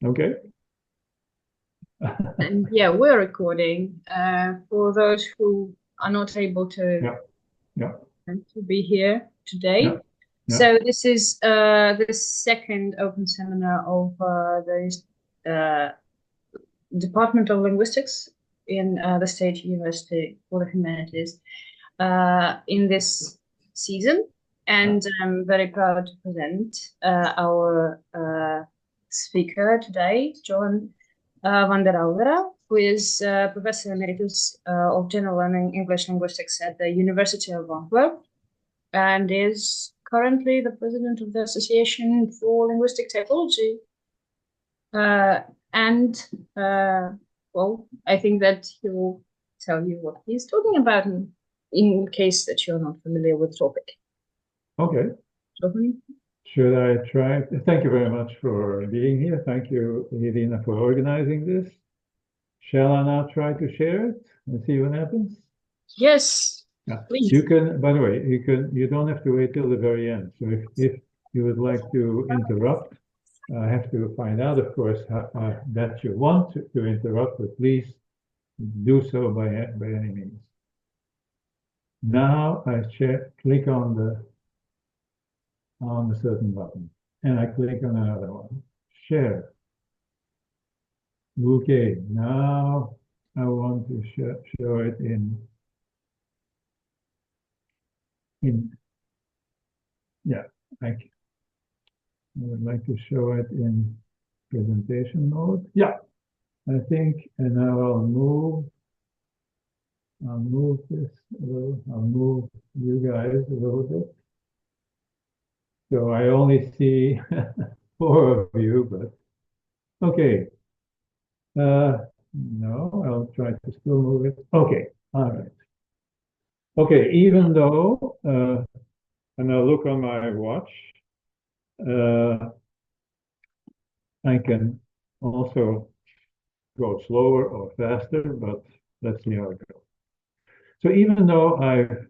Okay. And yeah, we're recording. For those who are not able Yeah. Yeah. to be here Yeah. today. Yeah. So this is the second open seminar of the uh, Department of Linguistics in the State University for the Humanities in this season. And I'm very proud to present our speaker today, Johan van der Auwera, who is Professor Emeritus of General and English Linguistics at the University of Antwerp and is currently the president of the Association for Linguistic Typology. Uh, and well, I think that he will tell you what he's talking about in case that you're not familiar with the topic. Okay. Johan? Should I try? Thank you very much for being here. Thank you, Irina, for organizing this. Shall I now try to share it and see what happens? Yes, Yeah. please. You can, by the way, you don't have to wait till the very end. So if you would like to interrupt, I have to find out, of course, that you want to interrupt, but please do so by any means. Now I click on a certain button, and I click on another one. Share. Okay, now I want to show it yeah, I would like to show it in presentation mode. Yeah, I think, and now I'll move this a little, I'll move you guys a little bit. So I only see four of you, but okay. No, I'll try to still move it. Okay, all right. Okay, even though, and I'll look on my watch, uh, I can also go slower or faster, but let's see how it goes. So even though I've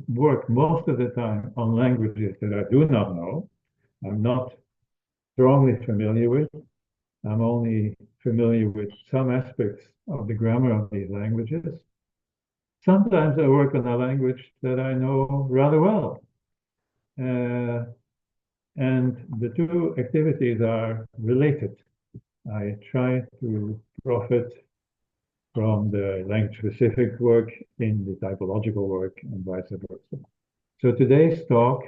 worked most of the time on languages that I do not know, I'm not strongly familiar with, I'm only familiar with some aspects of the grammar of these languages. Sometimes I work on a language that I know rather well. Uh, and the two activities are related. I try to profit from the language-specific work in the typological work and vice versa. So today's talk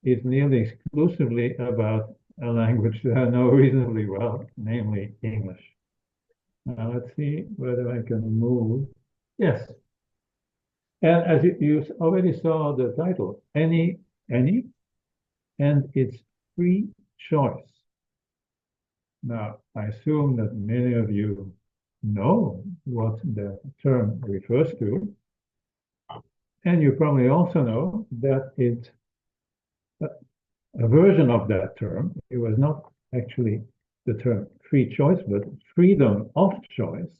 is nearly exclusively about a language that I know reasonably well, namely English. Now let's see whether I can move. Yes. And as you already saw the title, any, and it's free choice. Now, I assume that many of you know what the term refers to, and you probably also know that it's a version of that term. It was not actually the term free choice, but freedom of choice.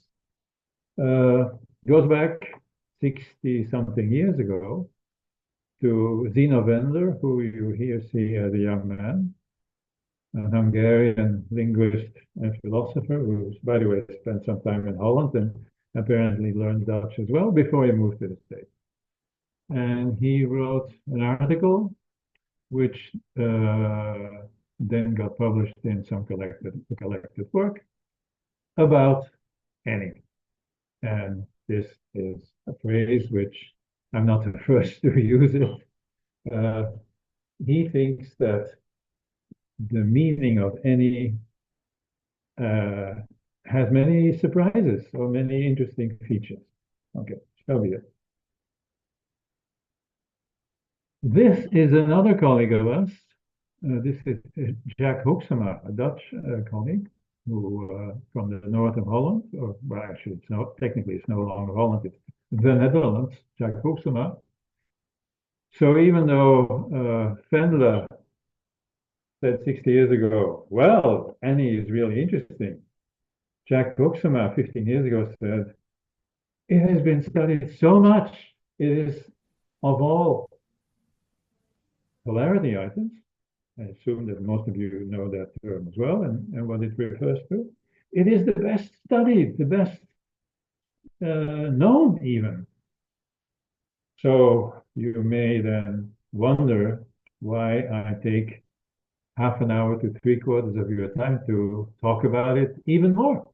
Goes back 60 something years ago to Zeno Wendler, who you here see as a young man, a Hungarian linguist and philosopher who, by the way, spent some time in Holland and apparently learned Dutch as well before he moved to the States. And he wrote an article which then got published in some collected work about any. And this is a phrase which I'm not the first to use it. He thinks that the meaning of any uh, has many surprises or many interesting features. Okay, shall be it. This is another colleague of us. This is Jack Hoeksema, a Dutch colleague who from the north of Holland, or well, actually, technically it's no longer Holland, it's the Netherlands. Jack Hoeksema. So even though Vendler said 60 years ago, well, Annie is really interesting. Jack Hoeksema 15 years ago said, it has been studied so much. It is, of all polarity items, I assume that most of you know that term as well and what it refers to. It is the best studied, the best known even. So you may then wonder why I take half an hour to 3/4 of your time to talk about it even more.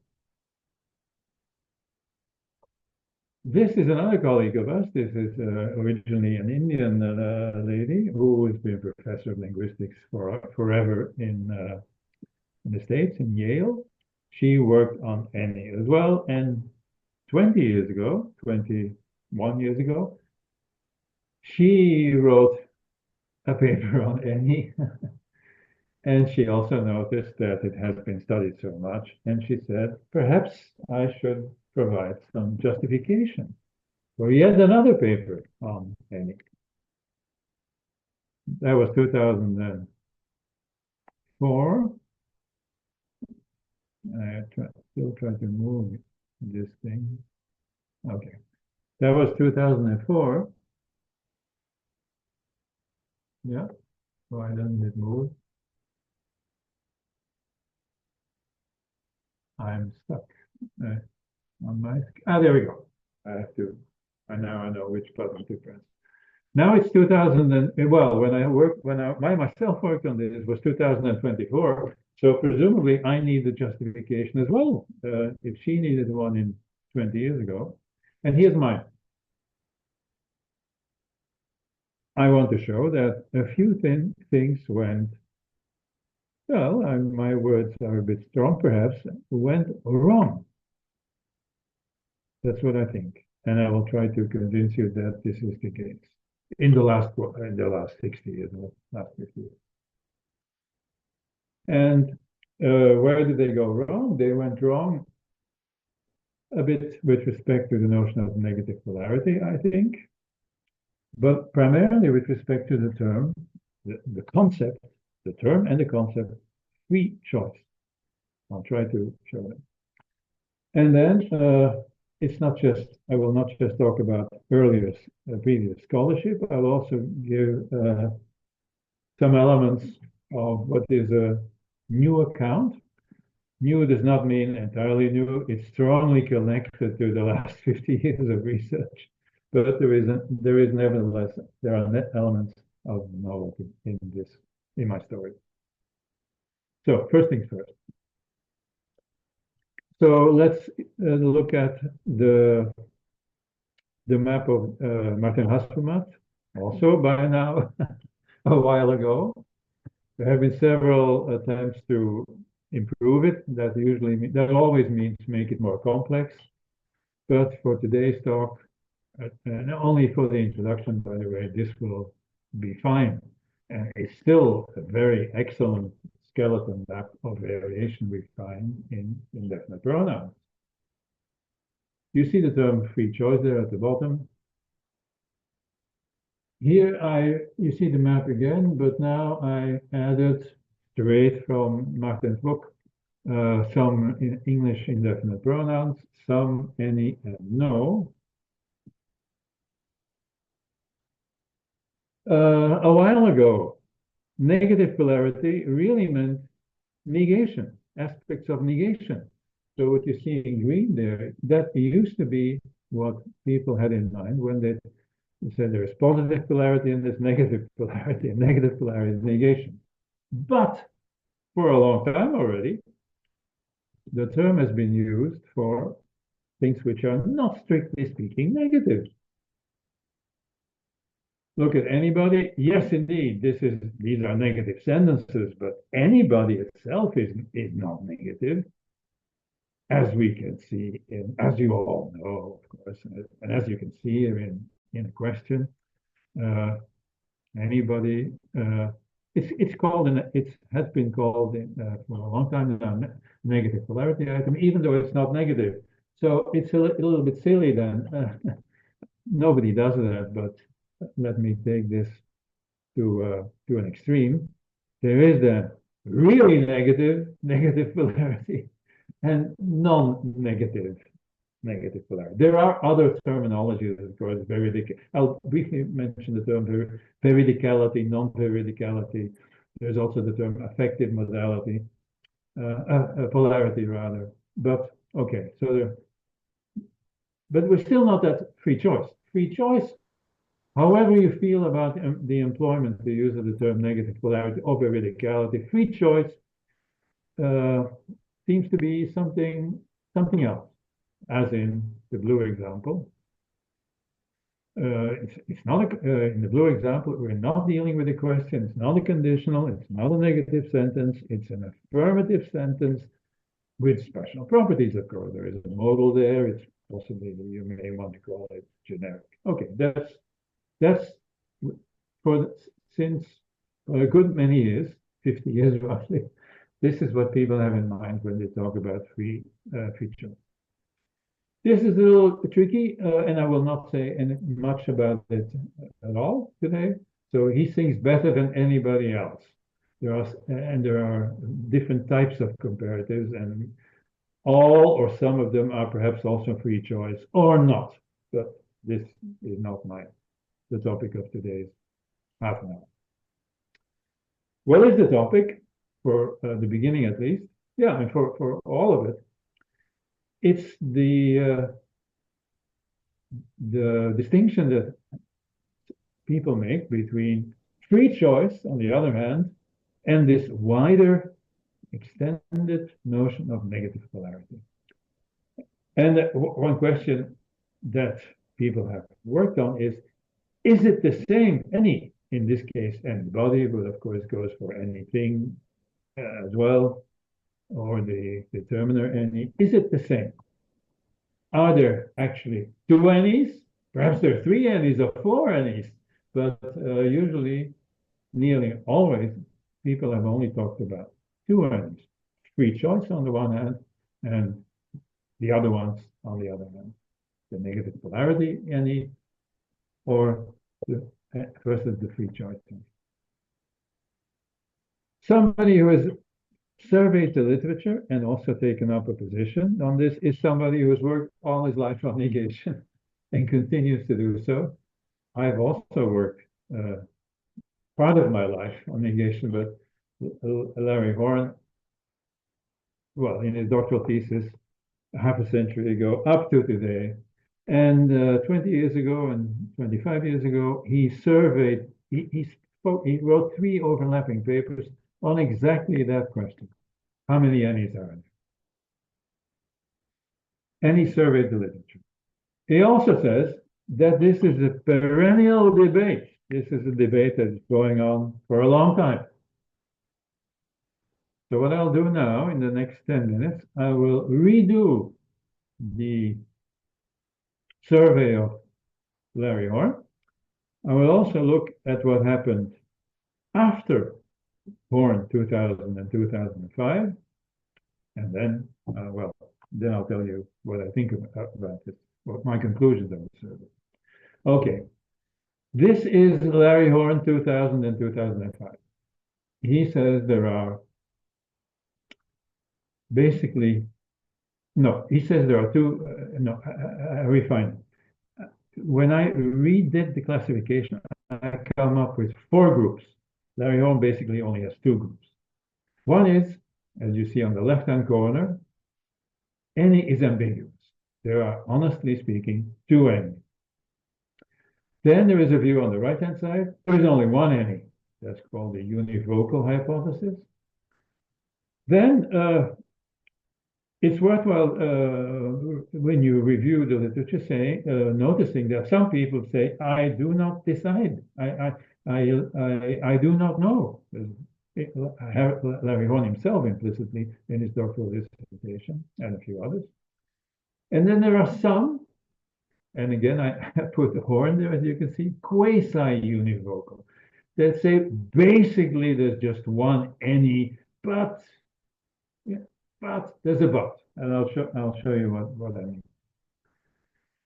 This is another colleague of us. This is originally an Indian lady who has been professor of linguistics forever in the States, in Yale. She worked on any as well. And 21 years ago, she wrote a paper on any. And she also noticed that it has been studied so much. And she said, perhaps I should provide some justification for yet another paper on any. That was 2004. I still try to move this thing. Okay. That was 2004. Yeah. Why doesn't it move? I'm stuck on my. There we go. I have to. Now I know which button to press. Now it's 2000 and well, when I myself worked on this, it was 2024. So presumably I need the justification as well. If she needed one in 20 years ago, and here's mine. I want to show that a few things went. Well, my words are a bit strong, perhaps, went wrong. That's what I think. And I will try to convince you that this is the case in the last 60 years, last 50 years. And where did they go wrong? They went wrong a bit with respect to the notion of negative polarity, I think, but primarily with respect to the term, the concept, the term and the concept, free choice. I'll try to show it. And then it's not just, I will not just talk about previous scholarship, I'll also give some elements of what is a new account. New does not mean entirely new, it's strongly connected to the last 50 years of research, but there is nevertheless, there are elements of novelty in my story. So first things first. So let's look at the map of Martin Hasselmat, also by now a while ago. There have been several attempts to improve it. That always means make it more complex. But for today's talk, and only for the introduction, by the way, this will be fine. And it's still a very excellent skeleton map of variation we find in indefinite pronouns. You see the term free choice there at the bottom. Here you see the map again, but now I added straight from Martin's book some in English indefinite pronouns, some, any, and no. A while ago, negative polarity really meant negation, aspects of negation. So what you see in green there, that used to be what people had in mind when they said there is positive polarity and there's negative polarity, and negative polarity is negation. But for a long time already, the term has been used for things which are not strictly speaking negative. Look at anybody. Yes, indeed, these are negative sentences, but anybody itself is not negative, as we can see, as you all know, of course, and as you can see here in a question. Anybody. It has been called for a long time now negative polarity item, even though it's not negative. So it's a little bit silly then. Nobody does that, but let me take this to an extreme. There is the really negative polarity and non-negative polarity. There are other terminologies, of course, I'll briefly mention the term veridicality, non-veridicality. There's also the term affective modality, polarity rather. But okay, so but we're still not at free choice. Free choice, however you feel about the employment, the use of the term negative polarity or veridicality, free choice seems to be something else, as in the blue example. It's not in the blue example, we're not dealing with a question. It's not a conditional. It's not a negative sentence. It's an affirmative sentence with special properties, of course. There is a modal there. It's possibly, you may want to call it generic. Okay, that's since a good many years, 50 years roughly, this is what people have in mind when they talk about free choice. This is a little tricky, and I will not say much about it at all today. So he sings better than anybody else. There are different types of comparatives, and all or some of them are perhaps also free choice or not. But this is not the topic of today's half an hour. What is the topic for the beginning, at least? Yeah, and for all of it. It's the distinction that people make between free choice, on the other hand, and this wider, extended notion of negative polarity. And one question that people have worked on is it the same, any, in this case, anybody, but of course goes for anything as well, or the determiner any, is it the same? Are there actually two anys? Perhaps there are three anys or four anys, but usually, nearly always, people have only talked about two anys. Free choice on the one hand, and the other ones on the other hand. The negative polarity any, or versus the free choice any. Somebody who has surveyed the literature and also taken up a position on this is somebody who has worked all his life on negation and continues to do so. I've also worked part of my life on negation, but Larry Horn, well, in his doctoral thesis half a century ago up to today, and 20 years ago and 25 years ago, he surveyed, he wrote 3 overlapping papers on exactly that question. How many anys are there? And he surveyed the literature. He also says that this is a perennial debate. This is a debate that is going on for a long time. So what I'll do now in the next 10 minutes, I will redo the survey of Larry Horn. I will also look at what happened after Horn 2000 and 2005, and then, then I'll tell you what I think about it, what my conclusions of the survey. Okay, this is Larry Horn 2000 and 2005. He says there are basically, no, he says there are two, I refine it. When I redid the classification, I come up with 4 groups. Larry Horn basically only has 2 groups. One is, as you see on the left-hand corner, any is ambiguous. There are, honestly speaking, 2 any. Then there is a view on the right-hand side. There is only 1 any. That's called the univocal hypothesis. Then it's worthwhile when you review the literature, noticing that some people say, "I do not decide. I do not know." Larry Horn himself implicitly in his doctoral dissertation and a few others. And then there are some, and again I put the Horn there, as you can see, quasi-univocal, that say basically there's just 1 any, but there's a but, and I'll show you what I mean.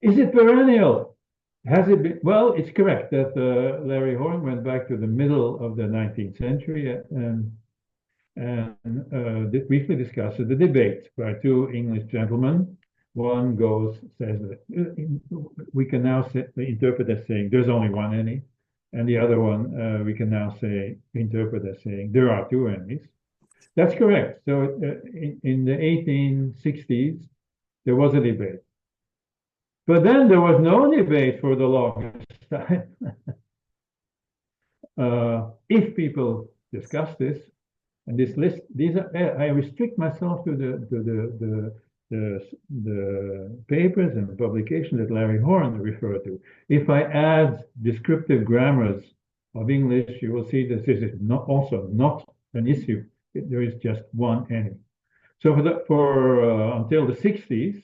Is it perennial? Has it been? Well, it's correct that Larry Horn went back to the middle of the 19th century and briefly discussed the debate by 2 English gentlemen. One says that we can now interpret as saying there's only 1 any, and the other one we can now say, interpret as saying there are two enemies. That's correct. So in the 1860s, there was a debate. But then there was no debate for the longest time. If people discuss this, and this list, these are, I restrict myself to the papers and publications that Larry Horn referred to. If I add descriptive grammars of English, you will see that this is also not an issue. There is just one enemy. So until the 60s,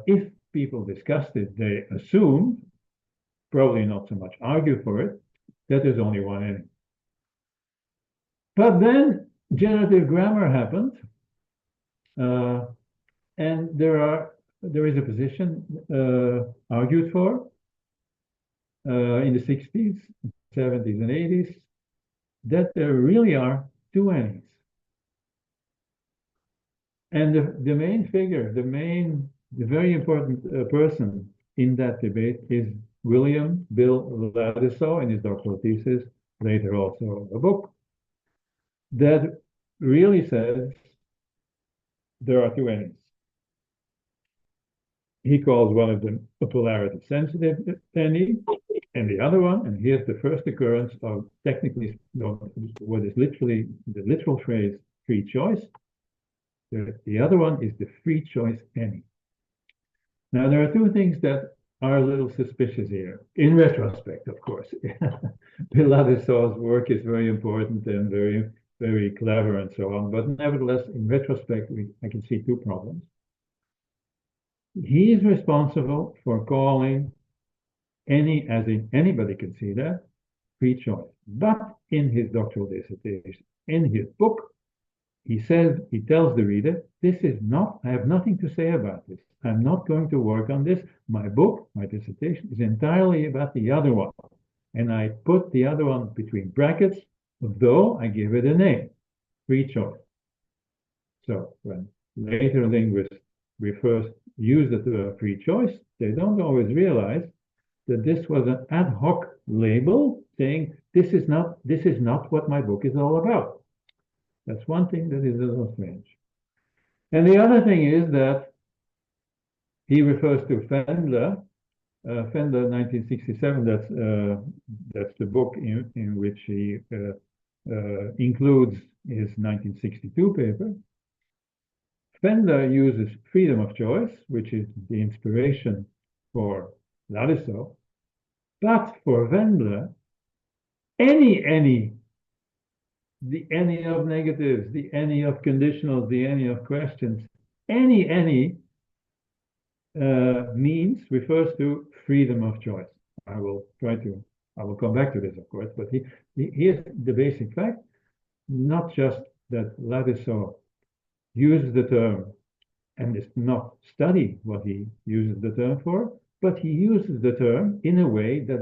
if people discussed it, they assumed, probably not so much argue for it, that there's only one enemy. But then generative grammar happened, and there is a position argued for in the 60s, 70s, and 80s that there really are two enemies. And the main figure, the very important person in that debate is William Bill Ladislaw in his doctoral thesis, later also a book, that really says there are two enemies. He calls one of them a polarity sensitive enemy, and the other one, and here's the first occurrence of technically what is literally the literal phrase free choice. The other one is the free choice enemy. Now there are two things that are a little suspicious here, in retrospect, of course. Bill Ladislaw's work is very important and very, very clever and so on, but nevertheless, in retrospect, I can see two problems. He is responsible for calling as in anybody can see that, free choice. But in his doctoral dissertation, in his book, he tells the reader, I have nothing to say about this. I'm not going to work on this. My book, my dissertation is entirely about the other one. And I put the other one between brackets, though I give it a name, free choice. So when later linguists use the term free choice, they don't always realize that this was an ad hoc label saying, this is not what my book is all about. That's one thing that is a little strange. And the other thing is that he refers to Fendler, 1967, that's the book in which he includes his 1962 paper. Fendler uses freedom of choice, which is the inspiration for Ladislaw, but for Fendler, the any of negatives, the any of conditionals, the any of questions, any means refers to freedom of choice. I will come back to this, of course, but here's the basic fact, not just that Ladislaw uses the term and does not study what he uses the term for, but he uses the term in a way that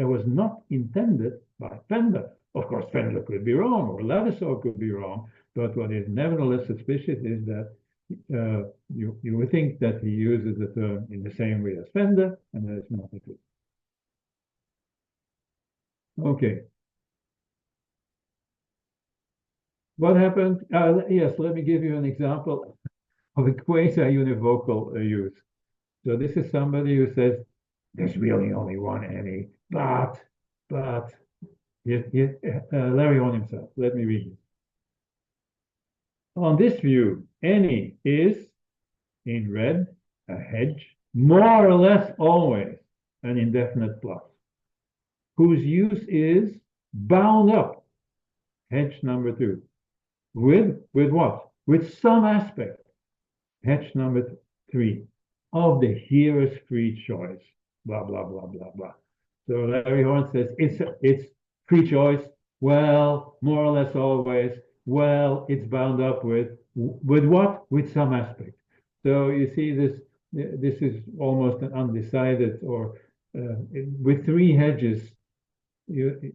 was not intended by Fendler. Of course, Fendler could be wrong, or Ladislaw could be wrong, but what is nevertheless suspicious is that you would think that he uses the term in the same way as Fendler, and that is not the case. Okay. What happened? Yes, let me give you an example of a quasi-univocal use. So this is somebody who says, there's really only one any, but, Larry Horn himself, let me read it. On this view, any is, in red, a hedge, more or less always an indefinite plus, whose use is bound up, hedge number 2, with what? With some aspect, hedge number 3, of the hearer's free choice, blah, blah, blah, blah, blah. So Larry Horn says it's free choice, well, more or less always, well, it's bound up with what? With some aspect. So you see this is almost an undecided, or with 3 hedges, you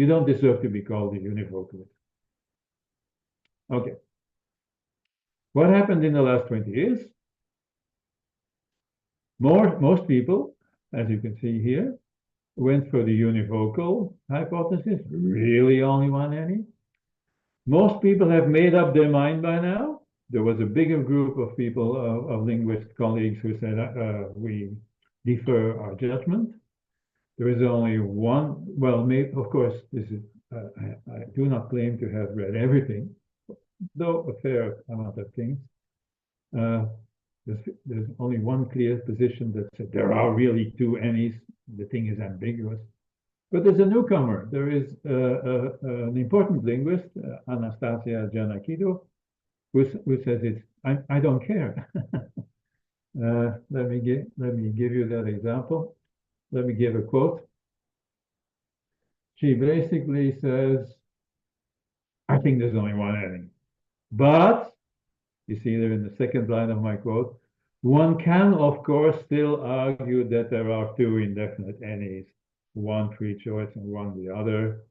don't deserve to be called a univocalist. Okay. What happened in the last 20 years? Most people as you can see here, went for the univocal hypothesis, really only one any. Most people have made up their mind by now. There was a bigger group of people, of linguist colleagues who said, we defer our judgment. There is only one, well, maybe, of course, this is, I do not claim to have read everything, though a fair amount of things. There's only one clear position that said there are really two any's. The thing is ambiguous. But there's a newcomer. There is an important linguist, Anastasia Giannakido, who says it's, I don't care. Let me give you that example. Let me give a quote. She basically says, I think there's only one any. But, you see there in the second line of my quote, one can, of course, still argue that there are two indefinite any's, one free choice and one the other,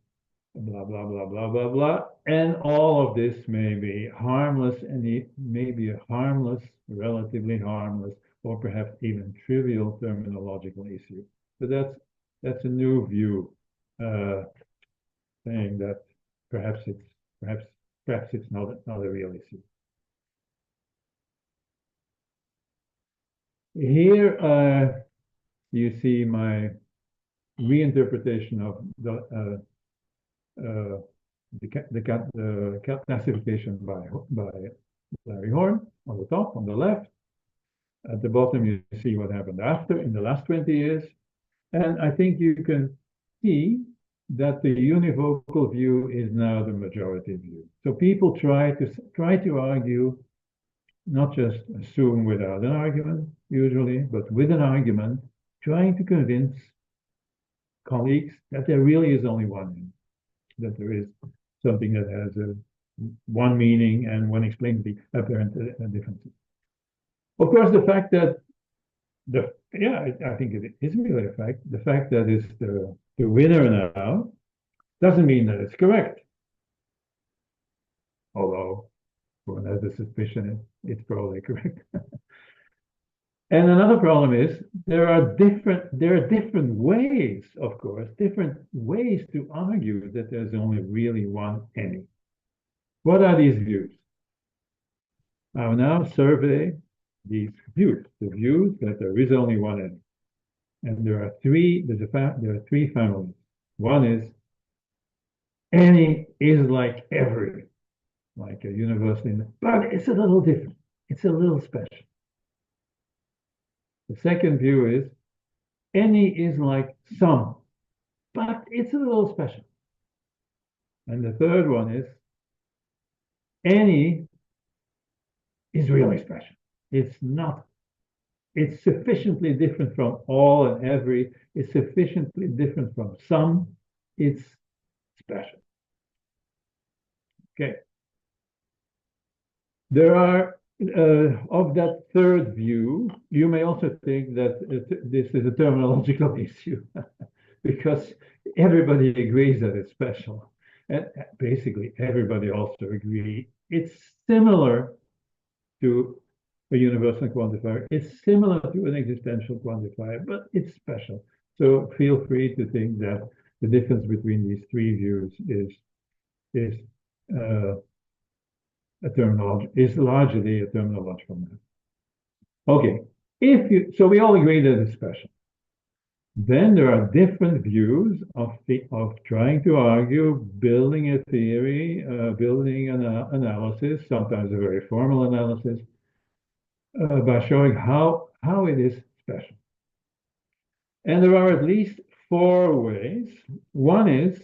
blah, blah, blah, blah, blah, blah. And all of this may be harmless, and it may be a harmless, relatively harmless, or perhaps even trivial terminological issue. So that's a new view, saying that perhaps it's not a real issue. Here you see my reinterpretation of the classification by Larry Horn on the top, on the left. At the bottom, you see what happened after in the last 20 years. And I think you can see that the univocal view is now the majority view. So people try to argue, not just assume without an argument, usually, but with an argument, trying to convince colleagues that there really is only one, that there is something that has one meaning and one explains the apparent differences. Of course, the fact that I think it is really a fact. The fact that it's the winner now doesn't mean that it's correct. Although one has a suspicion it's probably correct. And another problem is there are different ways, of course, different ways to argue that there's only really one any. What are these views? I will now survey these views, the views that there is only one any. And there are three families. One is any is like every, like a university, but it's a little different. It's a little special. The second view is any is like some, but it's a little special. And the third one is any is really special. It's not, it's sufficiently different from all and every, it's sufficiently different from some, it's special. Okay. There are, of that third view, you may also think that this is a terminological issue because everybody agrees that it's special. And basically, everybody also agrees it's similar to a universal quantifier. It's similar to an existential quantifier, but it's special. So feel free to think that the difference between these three views is largely a terminological matter. Okay, so we all agree that it's special. Then there are different views of trying to argue, building a theory, building an analysis, sometimes a very formal analysis, by showing how it is special. And there are at least 4 ways. One is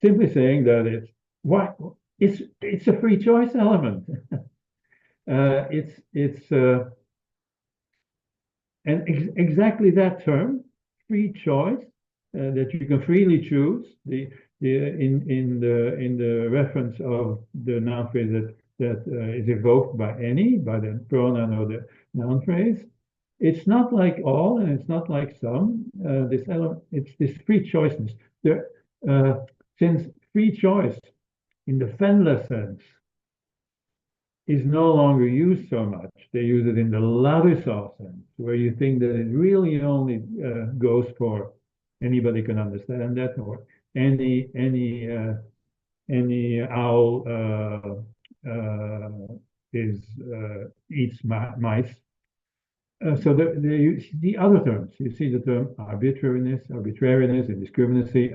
simply saying that it's a free choice element. Exactly that term, free choice, that you can freely choose. In the reference of the noun phrase that is evoked by any, by the pronoun or the noun phrase. It's not like all, and it's not like some. This element, it's this free choiceness. Since free choice, in the Fendler sense, is no longer used so much. They use it in the Larisal sense, where you think that it really only goes for anybody can understand that, or any owl eats mice. So the other terms, you see the term arbitrariness, indiscriminacy,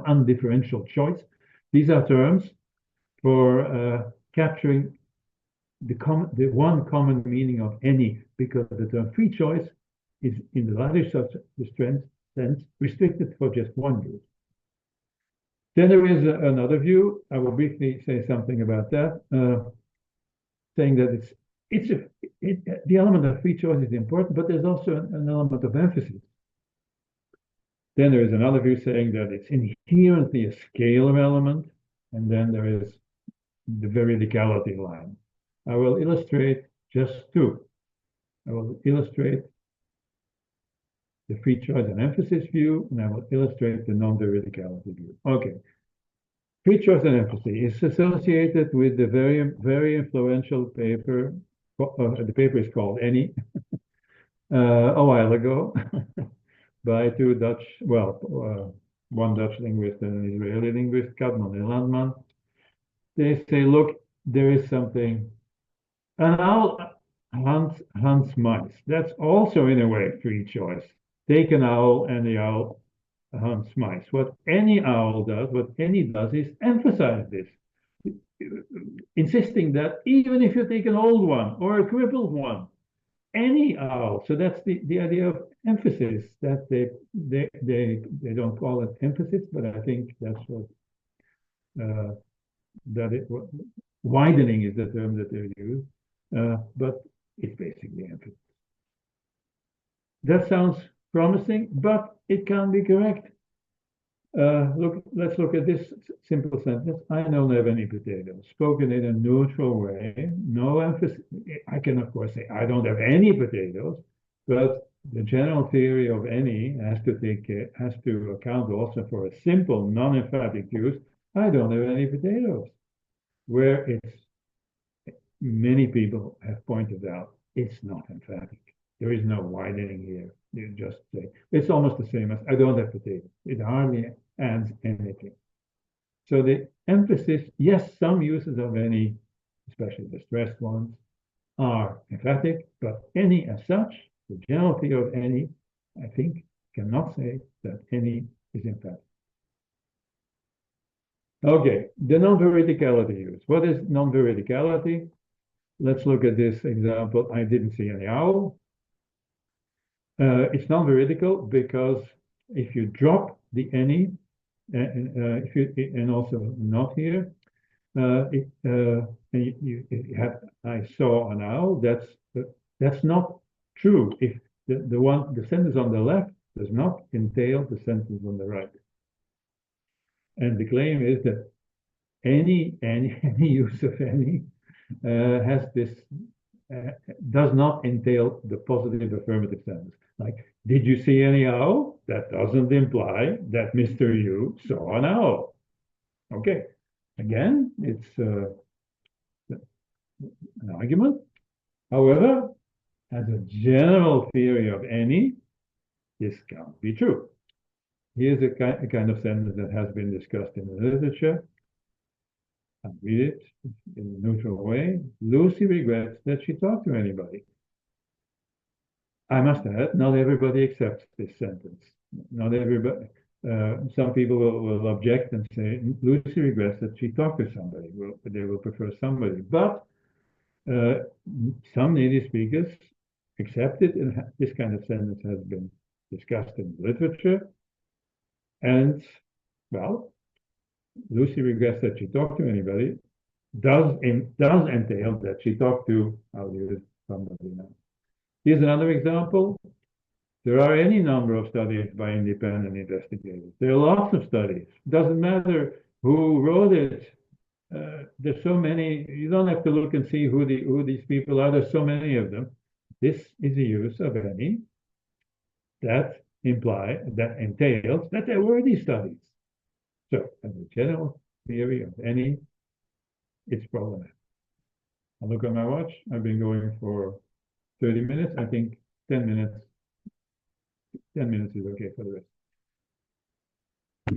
undifferential choice. These are terms for capturing the one common meaning of any, because the term free choice is in the latter sense restricted for just one use. Then there is another view. I will briefly say something about that, saying that the element of free choice is important, but there's also an element of emphasis. Then there is another view saying that it's inherently a scalar element, and then there is the veridicality line. I will illustrate just two. I will illustrate the free choice and emphasis view, and I will illustrate the non-veridicality view. Okay. Free choice and emphasis is associated with the very influential paper. The paper is called Any, a while ago, by two Dutch, one Dutch linguist and an Israeli linguist, Kadmon and Landman. They say, look, there is something, an owl hunts mice. That's also in a way free choice. Take an owl and the owl hunts mice. What any owl does, is emphasize this, insisting that even if you take an old one or a crippled one, any owl, so that's the idea of emphasis, that they don't call it emphasis, but I think that's what, widening is the term that they use, but it's basically emphasis. That sounds promising, but it can't be correct. Let's look at this simple sentence. I don't have any potatoes. Spoken in a neutral way, no emphasis. I can, of course, say I don't have any potatoes, but the general theory of any has to account also for a simple non-emphatic use. I don't have any potatoes, where many people have pointed out it's not emphatic. There is no widening here. You just say, it's almost the same as I don't have potatoes. It hardly adds anything. So the emphasis, yes, some uses of any, especially the stressed ones, are emphatic, but any as such, the general theory of any, I think, cannot say that any is emphatic. Okay, the non-veridicality use. What is non-veridicality? Let's look at this example. I didn't see any owl. It's non-veridical because if you drop the any, and also not here, I saw an owl. That's not true if the sentence on the left does not entail the sentence on the right. And the claim is that any use of any has this does not entail the positive affirmative sentence. Like, did you see any owl? That doesn't imply that Mr. Yu saw an owl. Okay, again, it's an argument. However, as a general theory of any, this can't be true. Here's a kind of sentence that has been discussed in the literature. I'll read it in a neutral way. Lucy regrets that she talked to anybody. I must add, not everybody accepts this sentence. Not everybody. Some people will object and say, Lucy regrets that she talked to somebody. Well, they will prefer somebody. But some native speakers accept it, and this kind of sentence has been discussed in literature. And, well, Lucy regrets that she talked to anybody does entail that she talked to, I'll use somebody now. Here's another example. There are any number of studies by independent investigators. There are lots of studies. Doesn't matter who wrote it. There's so many. You don't have to look and see who these people are. There's so many of them. This is the use of any that entails that there were these studies. So, as a general theory of any, it's problematic. I look at my watch. I've been going for 30 minutes. I think 10 minutes is okay for the rest.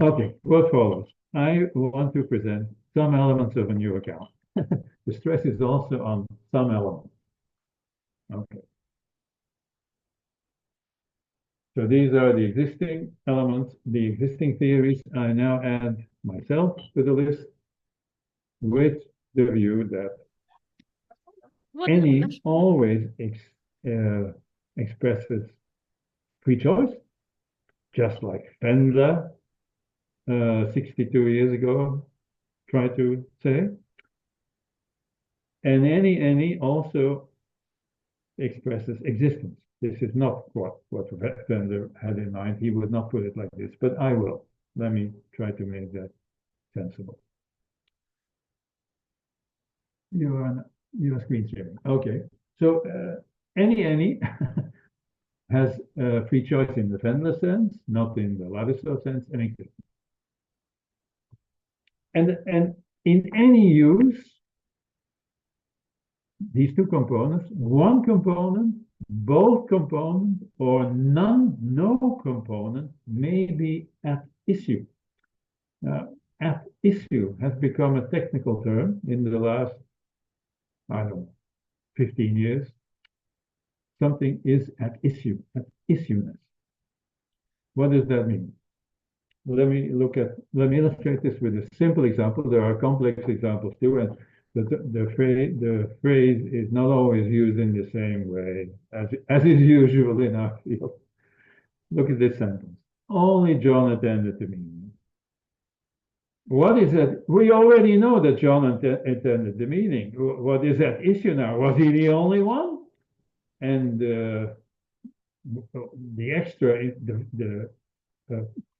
Okay, what follows? I want to present some elements of a new account. The stress is also on some elements. Okay. So these are the existing elements, the existing theories. I now add myself to the list with the view that any always expresses free choice, just like Fendler 62 years ago tried to say. And any also expresses existence. This is not what Fendler had in mind. He would not put it like this, but I will. Let me try to make that sensible. You're screen sharing. Okay. So any has free choice in the Fendler sense, not in the Ladislav sense, and existence. And in any use, these two components, one component, both components, or no component may be at issue. At issue has become a technical term in the last, I don't know, 15 years. Something is at issue, at issueness. What does that mean? Let me illustrate this with a simple example. There are complex examples too, and the phrase is not always used in the same way as is usual in our field. Look at this sentence. Only John attended the meeting. What is that? We already know that John attended the meeting. What is at issue now? Was he the only one? And the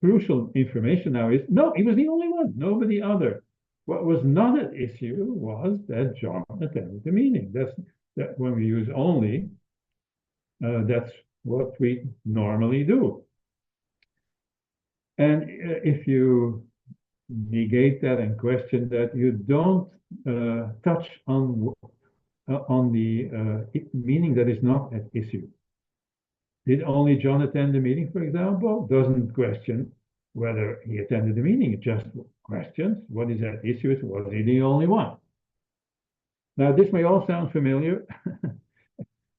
crucial information now is, no, he was the only one, nobody other. What was not at issue was that John attended the meeting. That when we use only, that's what we normally do. And if you negate that and question that, you don't touch on the meaning that is not at issue. Did only John attend the meeting, for example? Doesn't question whether he attended the meeting. It just questions what is at issue. Was he the only one? Now, this may all sound familiar.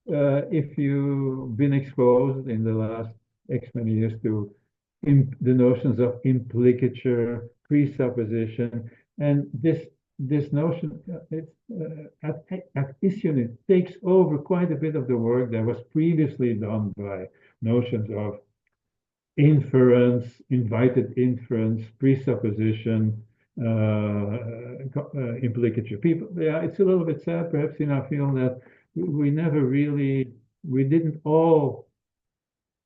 If you've been exposed in the last X many years to the notions of implicature, presupposition, and this notion at issue, it takes over quite a bit of the work that was previously done by notions of inference, invited inference, presupposition, implicature. People, yeah, it's a little bit sad perhaps in our field that we didn't all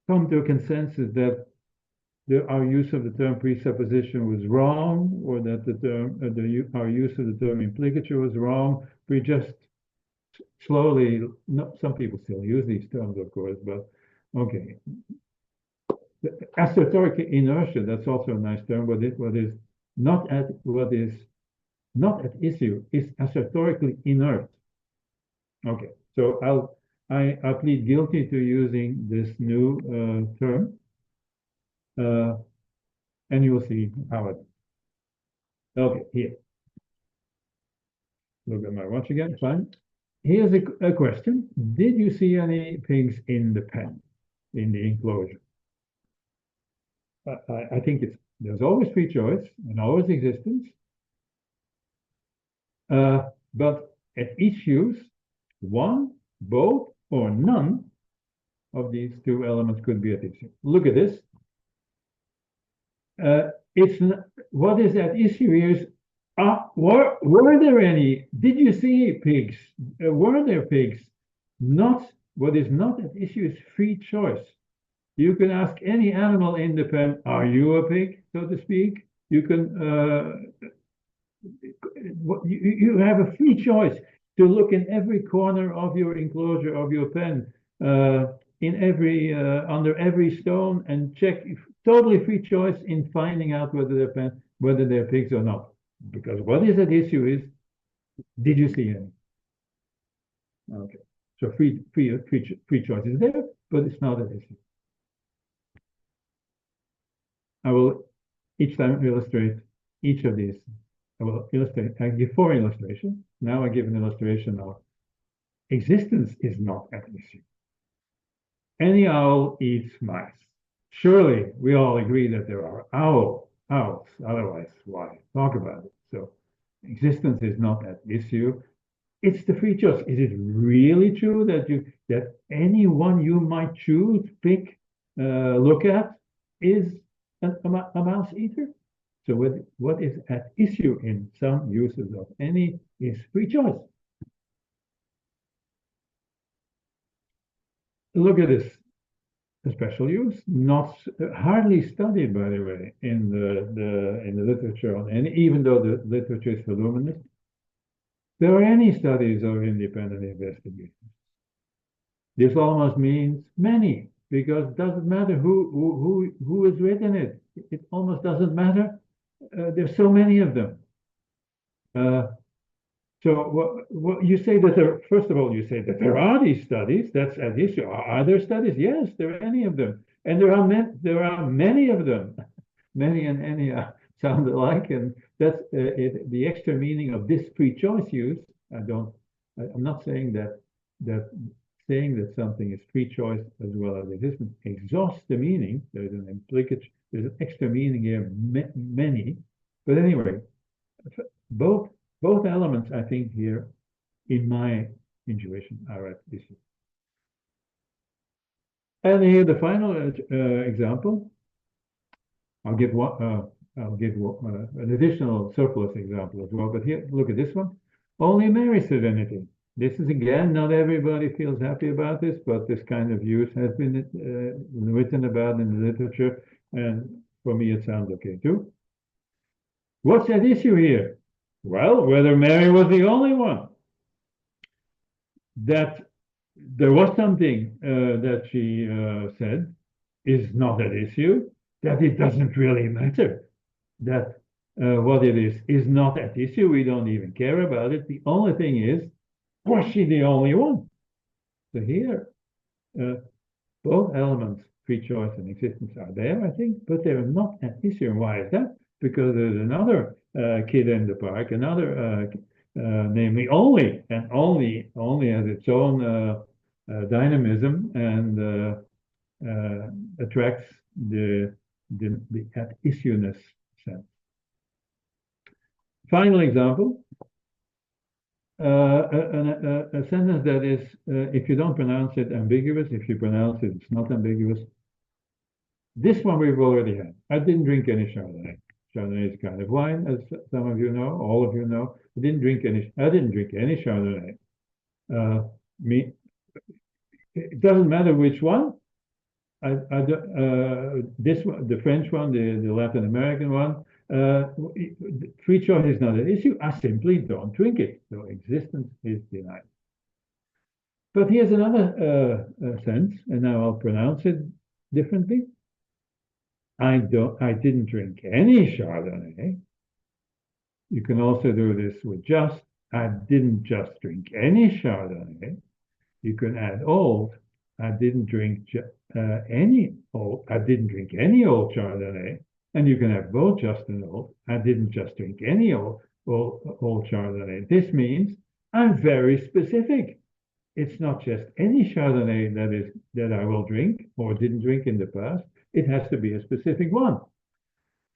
come to a consensus that our use of the term presupposition was wrong, or that our use of the term implicature was wrong. We just slowly, some people still use these terms, of course, but okay. Assertoric inertia, that's also a nice term, but what is not at issue is assertorically inert. Okay, so I plead guilty to using this new term. And you will see how it. Okay, here. Look at my watch again. Fine. Here's a question. Did you see any pigs in the pen, in the enclosure? I think there's always free choice and always existence. But at each use, one, both, or none of these two elements could be at issue. Look at this. What is at issue is, were there any? Did you see pigs? Were there pigs? What is not at issue is free choice. You can ask any animal in the pen, are you a pig, so to speak? You can, you have a free choice to look in every corner of your enclosure of your pen, in every, under every stone, and check, totally free choice in finding out whether they're pigs or not. Because what is at issue is Did you see any? Okay. So free choice is there, but it's not an issue. I will each time illustrate each of these. I will illustrate, I give 4 illustrations. Now I give an illustration of existence is not an issue. Any owl eats mice. Surely we all agree that there are owls, otherwise why talk about it? So existence is not an issue. It's the free choice. Is it really true that anyone you might choose, pick, look at is a mouse eater? So what is at issue in some uses of any is free choice. Look at this. A special use, not hardly studied, by the way, in the literature on any, even though the literature is voluminous. There are any studies of independent investigations. This almost means many, because it doesn't matter who has written it. It almost doesn't matter. There's so many of them. So what you say that there, first of all, you say that there are these studies. That's an issue. Are there studies? Yes, there are any of them, and there are many of them. Many and any sound alike, and that's the extra meaning of this free choice use. I'm not saying that saying that something is free choice as well as existence exhausts the meaning. There's an extra meaning here, many. But anyway, both elements, I think, here, in my intuition, are at issue. And here, the final example. I'll give an additional surplus example as well. But here, look at this one. Only Mary said anything. This is, again, not everybody feels happy about this, but this kind of use has been written about in the literature, and for me, it sounds okay too. What's at issue here? Well, whether Mary was the only one. That there was something that she said is not at issue, that it doesn't really matter, that what it is not at issue, we don't even care about it. The only thing is, was she the only one? So here, both elements, free choice and existence, are there, I think, but they're not at issue. Why is that? Because there's another kid in the park, another, namely only, and only has its own dynamism and attracts the at issue-ness sense. Final example, a sentence that is, if you don't pronounce it ambiguous, if you pronounce it, it's not ambiguous. This one we've already had. I didn't drink any Chardonnay. Chardonnay is kind of wine, as some of you know, all of you know. I didn't drink any Chardonnay. It doesn't matter which one. This one, the French one, the Latin American one, free choice is not an issue. I simply don't drink it. So existence is denied. But here's another sense, and now I'll pronounce it differently. I didn't drink any Chardonnay. You can also do this with just. I didn't just drink any Chardonnay. You can add old. I didn't drink any old. I didn't drink any old Chardonnay. And you can have both just and old. I didn't just drink any old Chardonnay. This means I'm very specific. It's not just any Chardonnay that I will drink or didn't drink in the past. It has to be a specific one.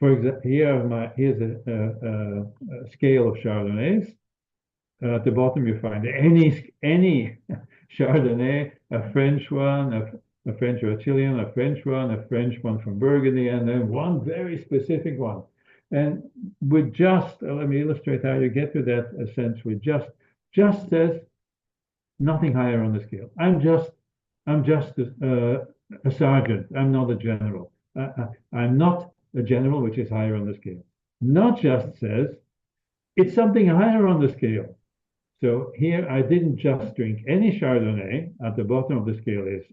For example, here's a scale of Chardonnays. At the bottom, you find any Chardonnay, a French one, a French or a Chilean, a French one from Burgundy, and then one very specific one. And with just, let me illustrate how you get to that sense with just says nothing higher on the scale. I'm just a sergeant. I'm not a general. I'm not a general, which is higher on the scale. Not just says it's something higher on the scale. So here I didn't just drink any Chardonnay. At the bottom of the scale is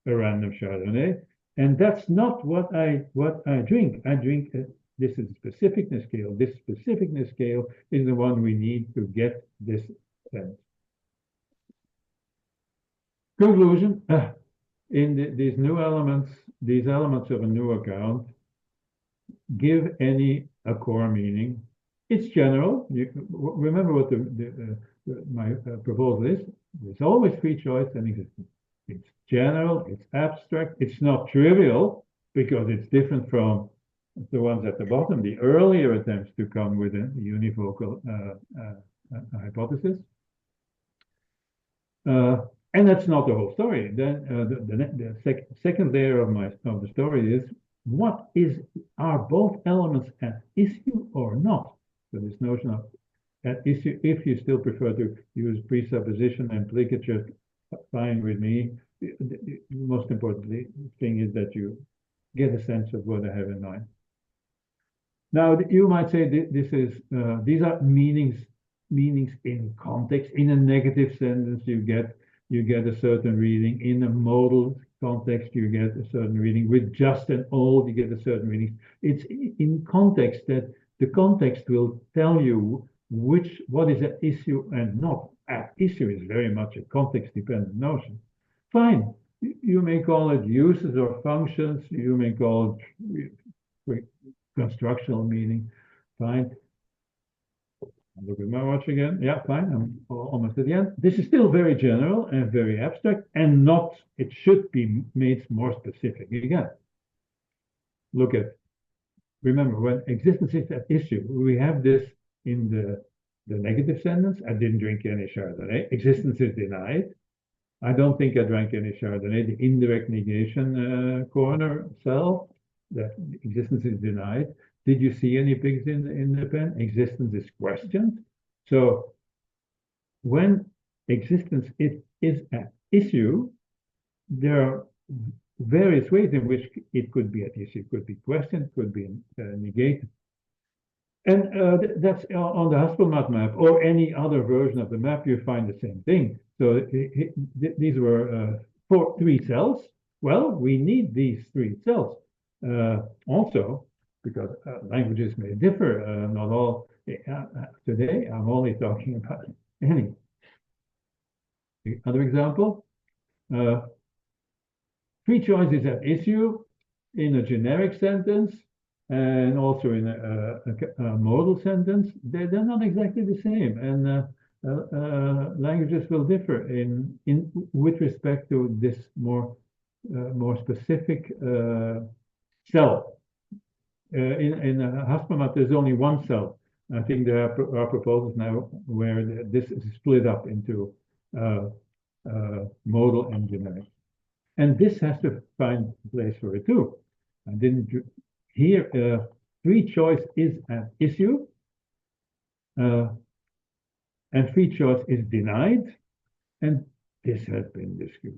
a random Chardonnay, and that's not what I drink. I drink this is the specificness scale. This specificness scale is the one we need to get this sense. Conclusion, these new elements, these elements of a new account, give any a core meaning. It's general. Remember what my proposal is. There's always free choice and existence. It's general, it's abstract, it's not trivial, because it's different from the ones at the bottom, the earlier attempts to come with a univocal hypothesis. And that's not the whole story. Then the second layer of the story is, are both elements at issue or not? So this notion of at issue, if you still prefer to use presupposition and implicature, fine with me. The most important thing is that you get a sense of what I have in mind. Now, you might say these are meanings in context. In a negative sentence, you get a certain reading. In a modal context, you get a certain reading. With just and all, you get a certain reading. It's in context that the context will tell you what is at issue and not. At issue is very much a context-dependent notion. Fine, you may call it uses or functions. You may call it constructional meaning. Fine. Look at my watch again. Yeah, fine. I'm almost at the end. This is still very general and very abstract, and not. It should be made more specific. Again, look at. Remember, when existence is at issue, we have this in the negative sentence. I didn't drink any Chardonnay. Existence is denied. I don't think I drank any Chardonnay. The indirect negation corner cell, that existence is denied. Did you see any pigs in the pen? Existence is questioned. So when existence is at issue, there are various ways in which it could be at issue. It could be questioned, could be negated. And that's on the Haspelmath map or any other version of the map, you find the same thing. So these were three cells. Well, we need these three cells. Also, because languages may differ, not all. Today, I'm only talking about any. Other example, free choice is at issue in a generic sentence and also in a modal sentence. They're not exactly the same, and languages will differ with respect to this more specific cell. In Haspelmath, there's only one cell. I think there are proposals now where this is split up into modal and generic. And this has to find a place for it too. I didn't here. Free choice is an issue, and free choice is denied. And this has been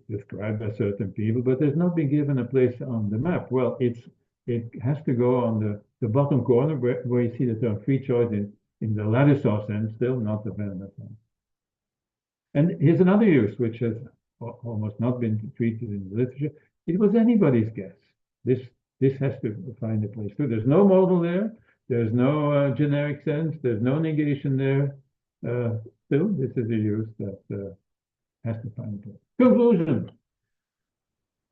described by certain people, but there's not been given a place on the map. Well, it has to go on the bottom corner where you see the term free choice in the Ladislaw sense, still not the Venema sense. And here's another use, which has almost not been treated in the literature. It was anybody's guess. This has to find a place too. There's no modal there. There's no generic sense. There's no negation there. Still, this is a use that has to find a place. Conclusion.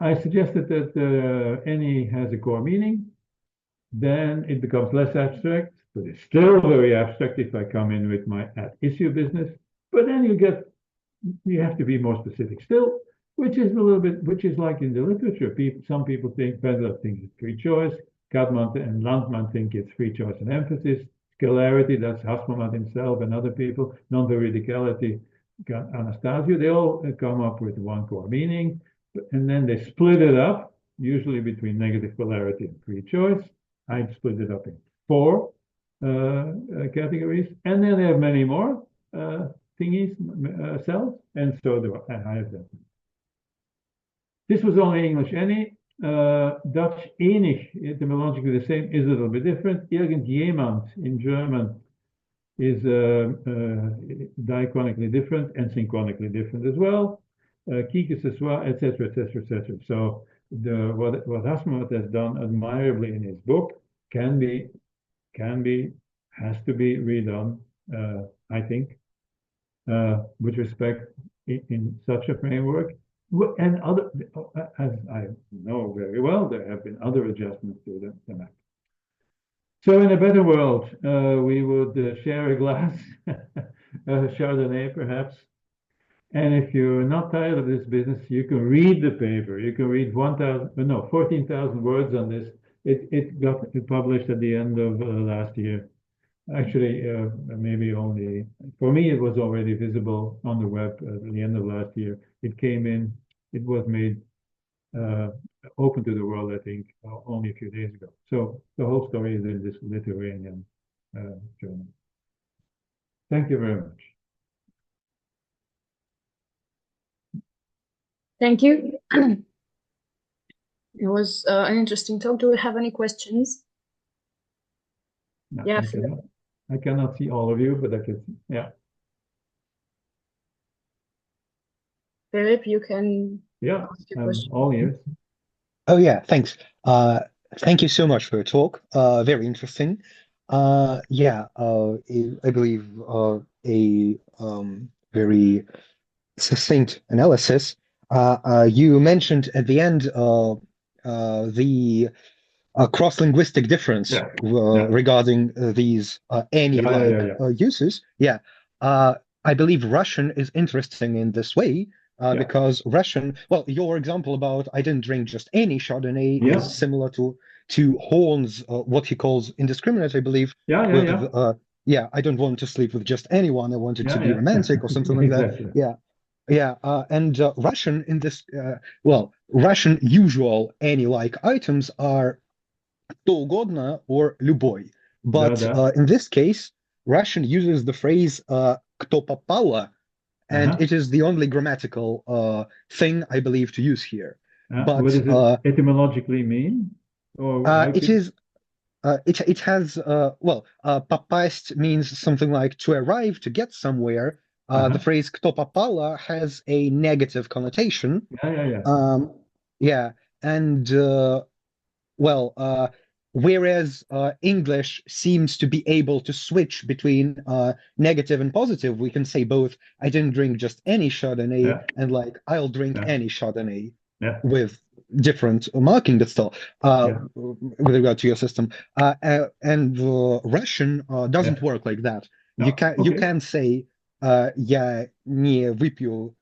I suggested that any has a core meaning. Then it becomes less abstract, but it's still very abstract if I come in with my at issue business. But then you have to be more specific still, which is like in the literature. Some people think, Pendler thinks it's free choice. Cadman and Landman think it's free choice and emphasis. Scalarity, that's Haspelmath himself and other people. Non-veridicality, Anastasio, they all come up with one core meaning. And then they split it up, usually between negative polarity and free choice. I'd split it up in 4 categories. And then they have many more cells, and so do I have them. This was only English any. Dutch enig, etymologically the same, is a little bit different. Irgendjemand in German is diachronically different and synchronically different as well. Qui ce soit, etc., etc., etc. So what Haspelmath has done admirably in his book can be has to be redone, I think, with respect in such a framework. And as I know very well, there have been other adjustments to the map. So in a better world, we would share a glass, Chardonnay perhaps. And if you're not tired of this business, you can read the paper. You can read 14,000 words on this. It got published at the end of last year. Actually, maybe only, for me, it was already visible on the web at the end of last year. It came in, it was made open to the world, I think, only a few days ago. So the whole story is in this Lithuanian journal. Thank you very much. Thank you. It was an interesting talk. Do we have any questions? No, Yeah, I cannot see all of you, but I can see, yeah. Philip, you can ask your question. All ears. Oh yeah, thanks. Thank you so much for your talk. Very interesting. Yeah, I believe a very succinct analysis. You mentioned at the end the cross-linguistic difference regarding these any-like uses. Yeah, I believe Russian is interesting in this way because Russian, well, your example about I didn't drink just any Chardonnay is similar to Horn's, what he calls indiscriminate, I believe. Yeah, I don't want to sleep with just anyone. I wanted to be romantic or something like that. Yeah, and Russian in this, Russian usual any-like items are кто угодно or любой. But in this case, Russian uses the phrase кто попало, and it is the only grammatical thing I believe to use here. But what does it etymologically mean? It is. It has попасть means something like to arrive, to get somewhere. The phrase кто попало has a negative connotation. And whereas English seems to be able to switch between negative and positive, we can say both. I didn't drink just any Chardonnay and like I'll drink any Chardonnay with different marking, but still with regard to your system. And Russian doesn't work like that. No. You can say я не выпью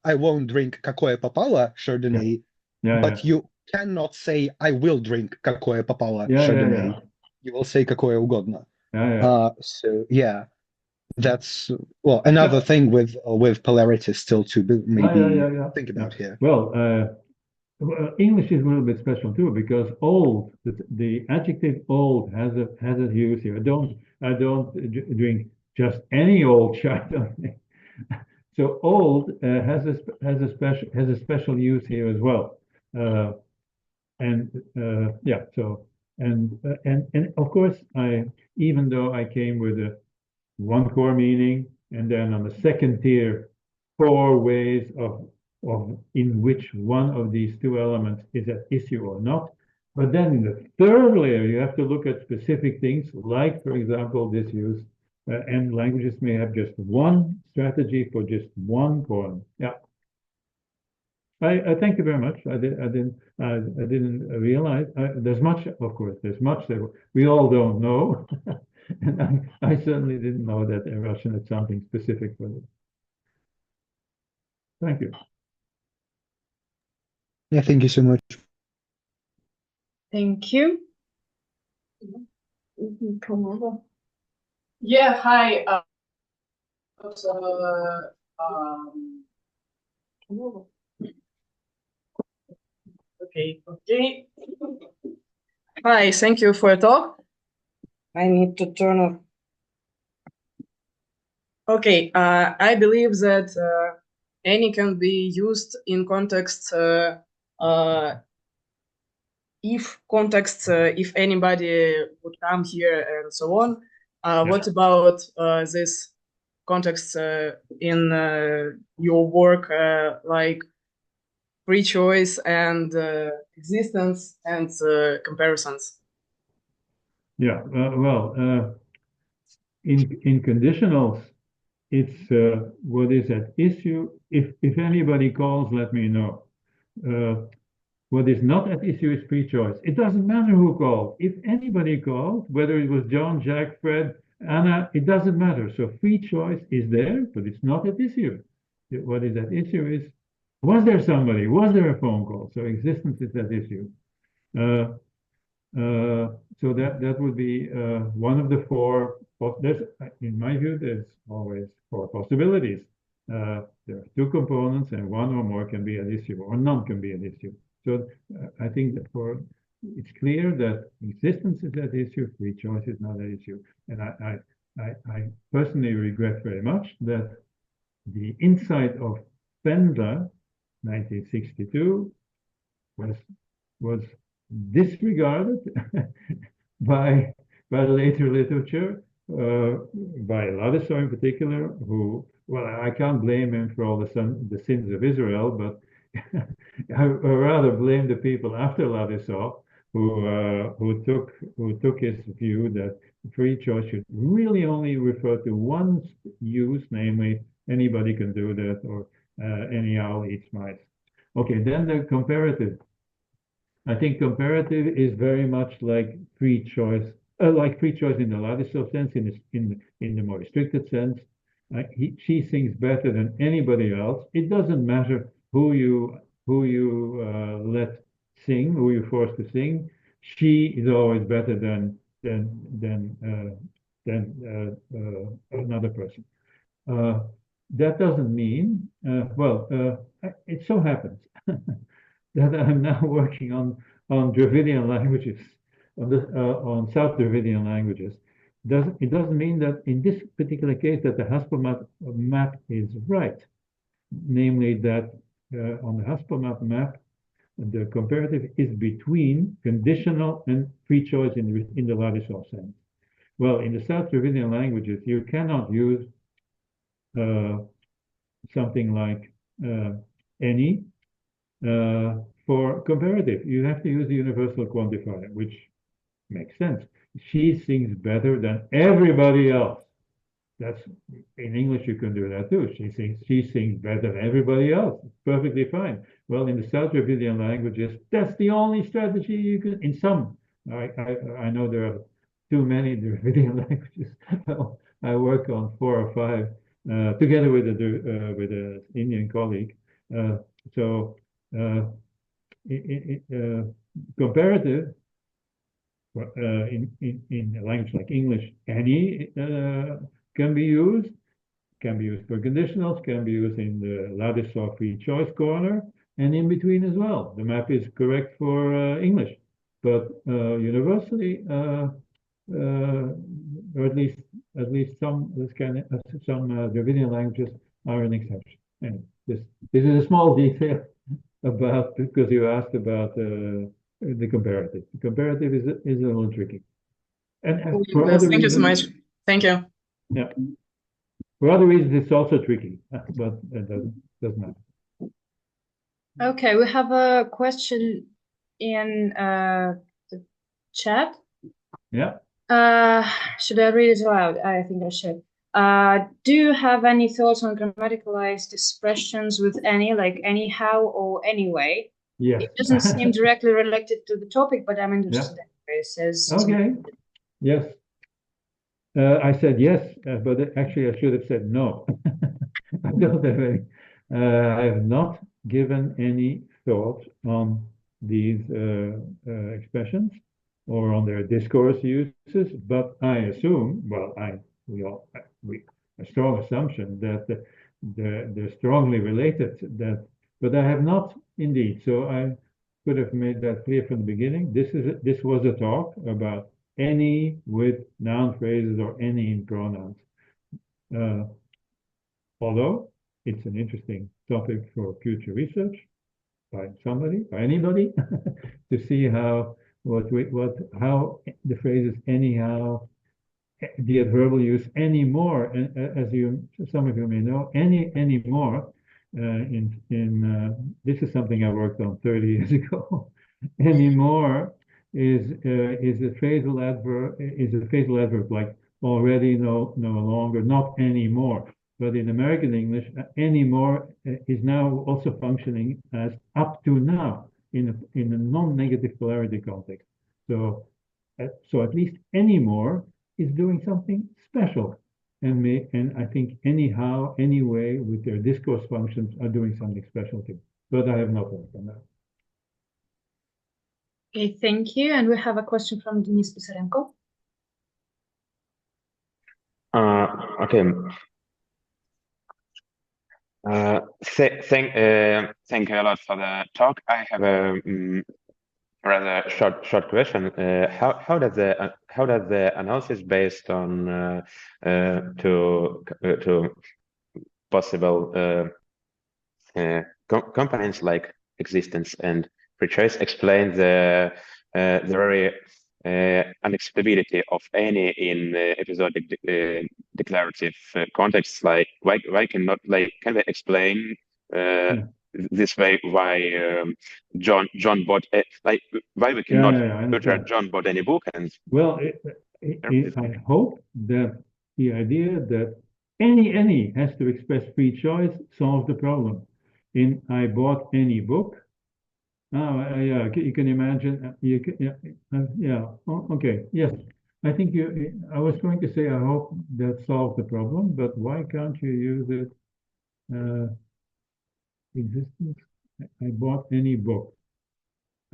I won't drink какое попало Chardonnay, but you cannot say I will drink какое попало Chardonnay. You will say какое угодно. So yeah, that's another thing with polarity still to maybe think about here. Well, English is a little bit special too because old, the adjective old has a use here. I don't drink just any old Chardonnay. So old has a special use here as well. And of course, even though I came with one core meaning, and then on the second tier, 4 ways of in which one of these 2 elements is at issue or not. But then in the third layer, you have to look at specific things, like, for example, this use, and languages may have just one strategy for just one form. Yeah. I thank you very much. I didn't realize. There's much, of course. There's much that we all don't know, and I certainly didn't know that in Russian it's something specific for it. Thank you. Yeah, thank you so much. Thank you. Come over. Yeah, hi. Come over. Okay. Hi, thank you for your talk. I need to turn off. Okay, I believe that any can be used in context if anybody would come here and so on. What about this context in your work, like free choice and existence and comparisons? Yeah. In conditionals, it's what is at issue. If anybody calls, let me know. What is not at issue is free choice. It doesn't matter who called. If anybody called, whether it was John, Jack, Fred, Anna, it doesn't matter. So free choice is there, but it's not at issue. What is at issue is, was there somebody? Was there a phone call? So existence is at issue. So that would be one of the four. In my view, there's always four possibilities. There are two components, and one or more can be an issue, or none can be an issue. So I think that it's clear that existence is at issue, free choice is not an issue. And I personally regret very much that the insight of Pendler, 1962, was disregarded by the later literature, by Ladislaw in particular, who, well, I can't blame him for all the sins of Israel, but I rather blame the people after Ladislaw who took his view that free choice should really only refer to one use, namely anybody can do that, or any owl eats mice. Okay, then the comparative. I think comparative is very much like free choice in the Ladislaw sense, in the more restricted sense. She sings better than anybody else. It doesn't matter who you let sing, who you force to sing. She is always better than another person. That doesn't mean, it so happens that I'm now working on Dravidian languages, on South Dravidian languages. It doesn't mean that in this particular case that the Haspel map is right. Namely that on the Haspel map, the comparative is between conditional and free choice in the Ladislaw sense. Well, in the South Dravidian languages, you cannot use something like any for comparative. You have to use the universal quantifier, which makes sense. She sings better than everybody else. That's in English, you can do that too. She sings better than everybody else. It's perfectly fine. Well, in the South Dravidian languages, that's the only strategy you can. In some, I know there are too many Dravidian languages. I work on 4 or 5 together with an Indian colleague. Comparative in a language like English, any can be used for conditionals, can be used in the Ladislaw free choice corner, and in between as well. The map is correct for English, but universally, or at least some Dravidian languages are an exception. Anyway, this is a small detail about, because you asked about the comparative. The comparative is a little tricky. And for other thank you so reasons, much. Thank you. Yeah. For other reasons, it's also tricky, but it doesn't matter. Okay, we have a question in the chat. Yeah. Should I read it aloud? I think I should. Do you have any thoughts on grammaticalized expressions with any, like anyhow or anyway? Yes. It doesn't seem directly related to the topic, but I'm interested. Yeah. It says. Okay. Yes. I said yes, but actually I should have said no. I don't have any. I have not given any thought on these expressions or on their discourse uses, but I assume, well, a strong assumption that they're strongly related. But I have not indeed. So I could have made that clear from the beginning. This was a talk about any with noun phrases or any in pronouns. Although it's an interesting topic for future research by anybody, to see how the phrases anyhow, the adverbial use anymore, and as some of you may know, anymore. This is something I worked on 30 years ago. Anymore is a phrasal adverb like already, no longer, not anymore. But in American English, anymore is now also functioning as up to now in a non-negative polarity context. So at least anymore is doing something special, and I think anyhow, anyway, with their discourse functions are doing something special too. But I have nothing on that. Okay, thank you. And we have a question from Denis Pisarenko. Okay. Thank you a lot for the talk. I have a rather short question. How does the analysis based on to possible components like existence and free choice explain the very unacceptability of any in episodic declarative contexts? Like why cannot, like, can they explain this way why John bought like why we cannot tutor John bought any book? And well, I hope that the idea that any has to express free choice solves the problem. In I bought any book. Oh, yeah, you can imagine. Okay, yes. I think I was going to say I hope that solves the problem, but why can't you use it? Existence. I bought any book.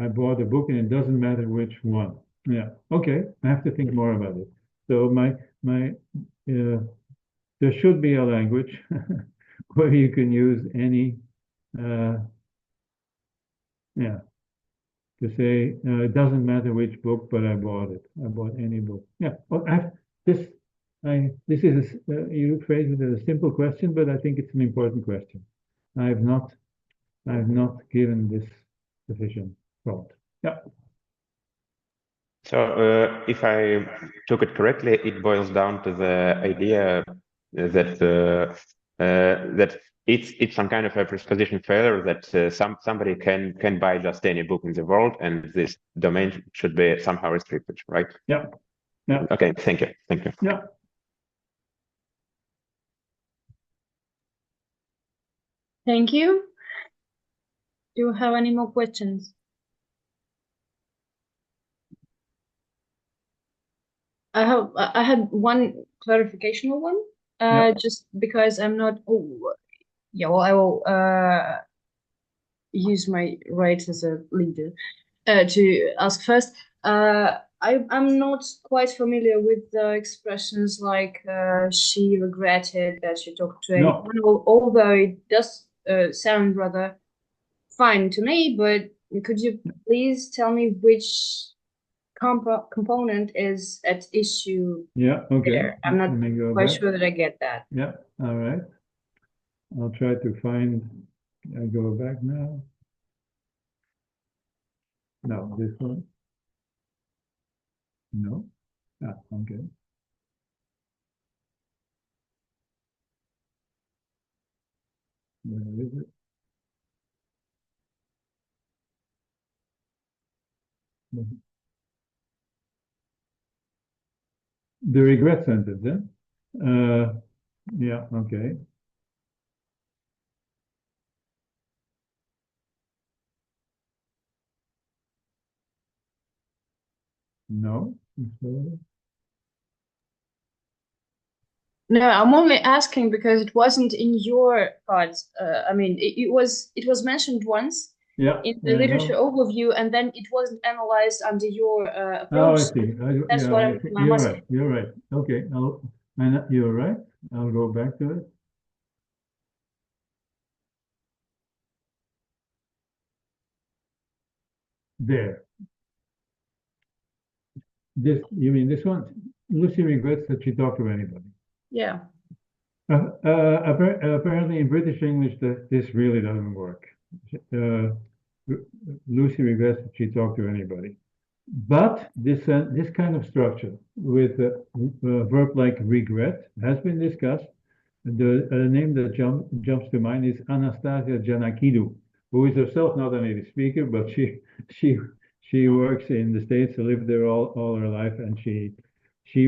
I bought a book, and it doesn't matter which one. Yeah. Okay. I have to think more about it. So there should be a language where you can use any. To say it doesn't matter which book, but I bought it. I bought any book. Yeah. Well, this is you phrase it as a simple question, but I think it's an important question. I have not given this sufficient thought. Yeah. So if I took it correctly, it boils down to the idea that that it's some kind of a presupposition failure that somebody can buy just any book in the world, and this domain should be somehow restricted, right? Yeah. Yeah. Okay. Thank you. Thank you. Yeah. Thank you. Do you have any more questions? I had one clarificational one. Just because I'm not. Well, I will use my rights as a leader to ask first. I'm not quite familiar with the expressions like she regretted that she talked to anyone, although it does sound rather fine to me. But could you please tell me which component is at issue? Yeah. Okay. There? I'm not quite sure that I get that. Yeah. All right. I'll try to find. I go back now. No, this one. No. Okay. Where is it? The regret sentence, yeah, okay. No. No, I'm only asking because it wasn't in your parts. I mean, it was mentioned once in the literature overview, and then it wasn't analyzed under your approach. Oh, I see. That's what I'm asking. You're right. Okay, you're right. I'll go back to it. There. You mean this one? Lucy regrets that she talked to anybody. Yeah. Apparently in British English, this really doesn't work. Lucy regrets that she talked to anybody. But this kind of structure with a verb like regret has been discussed. The name that jumps to mind is Anastasia Giannakidou, who is herself not a native speaker, but she she works in the States, lived there all her life, and she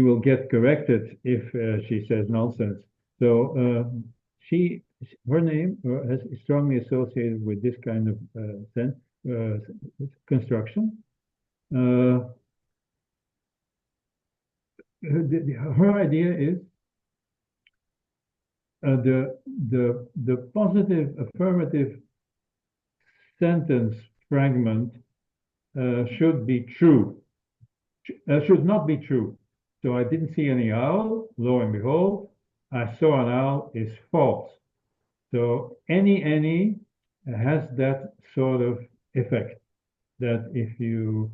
will get corrected if she says nonsense. So her name is strongly associated with this kind of construction. Her idea is the positive affirmative sentence fragment should be true, should not be true. So I didn't see any owl. Lo and behold, I saw an owl is false. So any has that sort of effect, that if you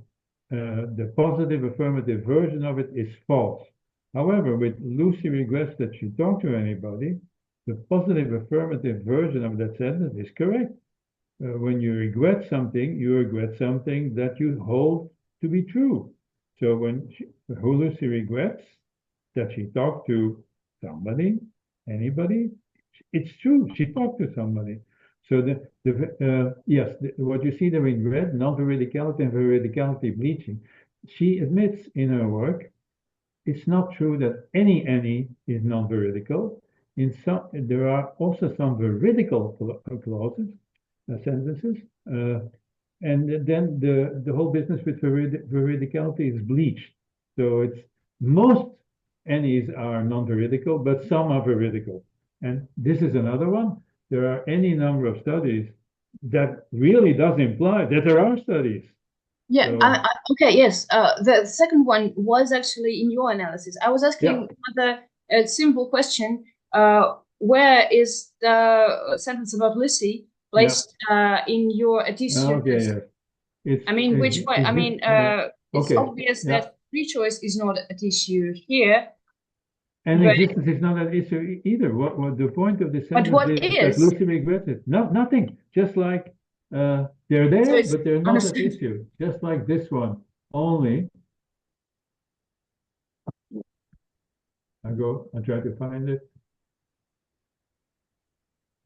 the positive affirmative version of it is false. However, with Lucy regrets that she talked to anybody, the positive affirmative version of that sentence is correct. When you regret something that you hold to be true. So when Lucy regrets that she talked to somebody, anybody, it's true. She talked to somebody. So what you see there in red, non-veridicality and veridicality bleaching. She admits in her work, it's not true that any is non-veridical. There are also some veridical clauses, sentences, and then the whole business with veridicality is bleached. So it's most any's are non-veridical, but some are veridical. And this is another one. There are any number of studies that really does imply that there are studies. Yeah, so, okay, yes. The second one was actually in your analysis. I was asking a simple question. Where is the sentence about Lucy placed in your edition? Okay, yes. I mean, which way? I mean, it's obvious that free choice is not at issue here. And existence is not an issue either. What the point of the sentence is that Lucy regrets it. No, nothing. Just like they're there, so but they're not an issue. Just like this one. Only I try to find it.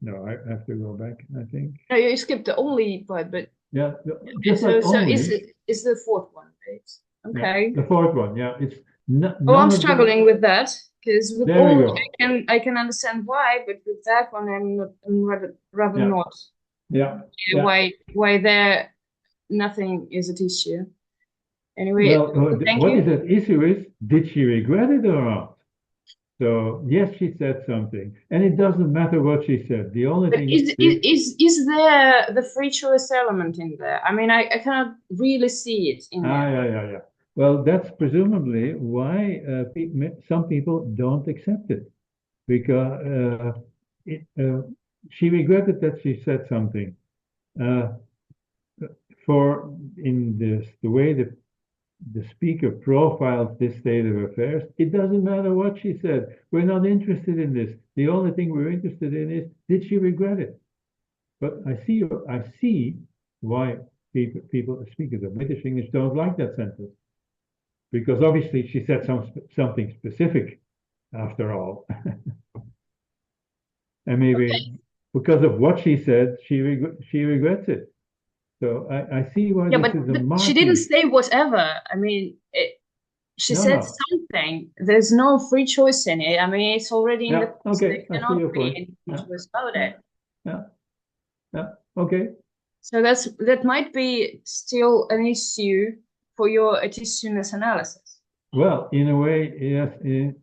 No, I have to go back, I think. No, you skipped the only part, but yeah, just like only. So is the fourth one, right? Okay. Yeah, the fourth one, yeah. It's I'm struggling with that. Because with there all I can understand why, but with that one I'm rather not. Yeah. Why there nothing is at issue. Anyway, well, what is at issue is, did she regret it or not? So yes, she said something, and it doesn't matter what she said. The only thing is there the free choice element in there? I mean, I cannot really see it in there. Yeah. Well, that's presumably why some people don't accept it, because she regretted that she said something. In the way the speaker profiles this state of affairs, it doesn't matter what she said. We're not interested in this. The only thing we're interested in is, did she regret it? But I see why people speakers of British English don't like that sentence. Because obviously she said something specific, after all. And maybe because of what she said, she regrets it. So I see why this is a market. She didn't say whatever. I mean, she said something. There's no free choice in it. I mean, it's already in the text. Okay, I see your point. Choice about it. Yeah. Okay. So that might be still an issue for your additionalness analysis. Well, in a way, yes. Do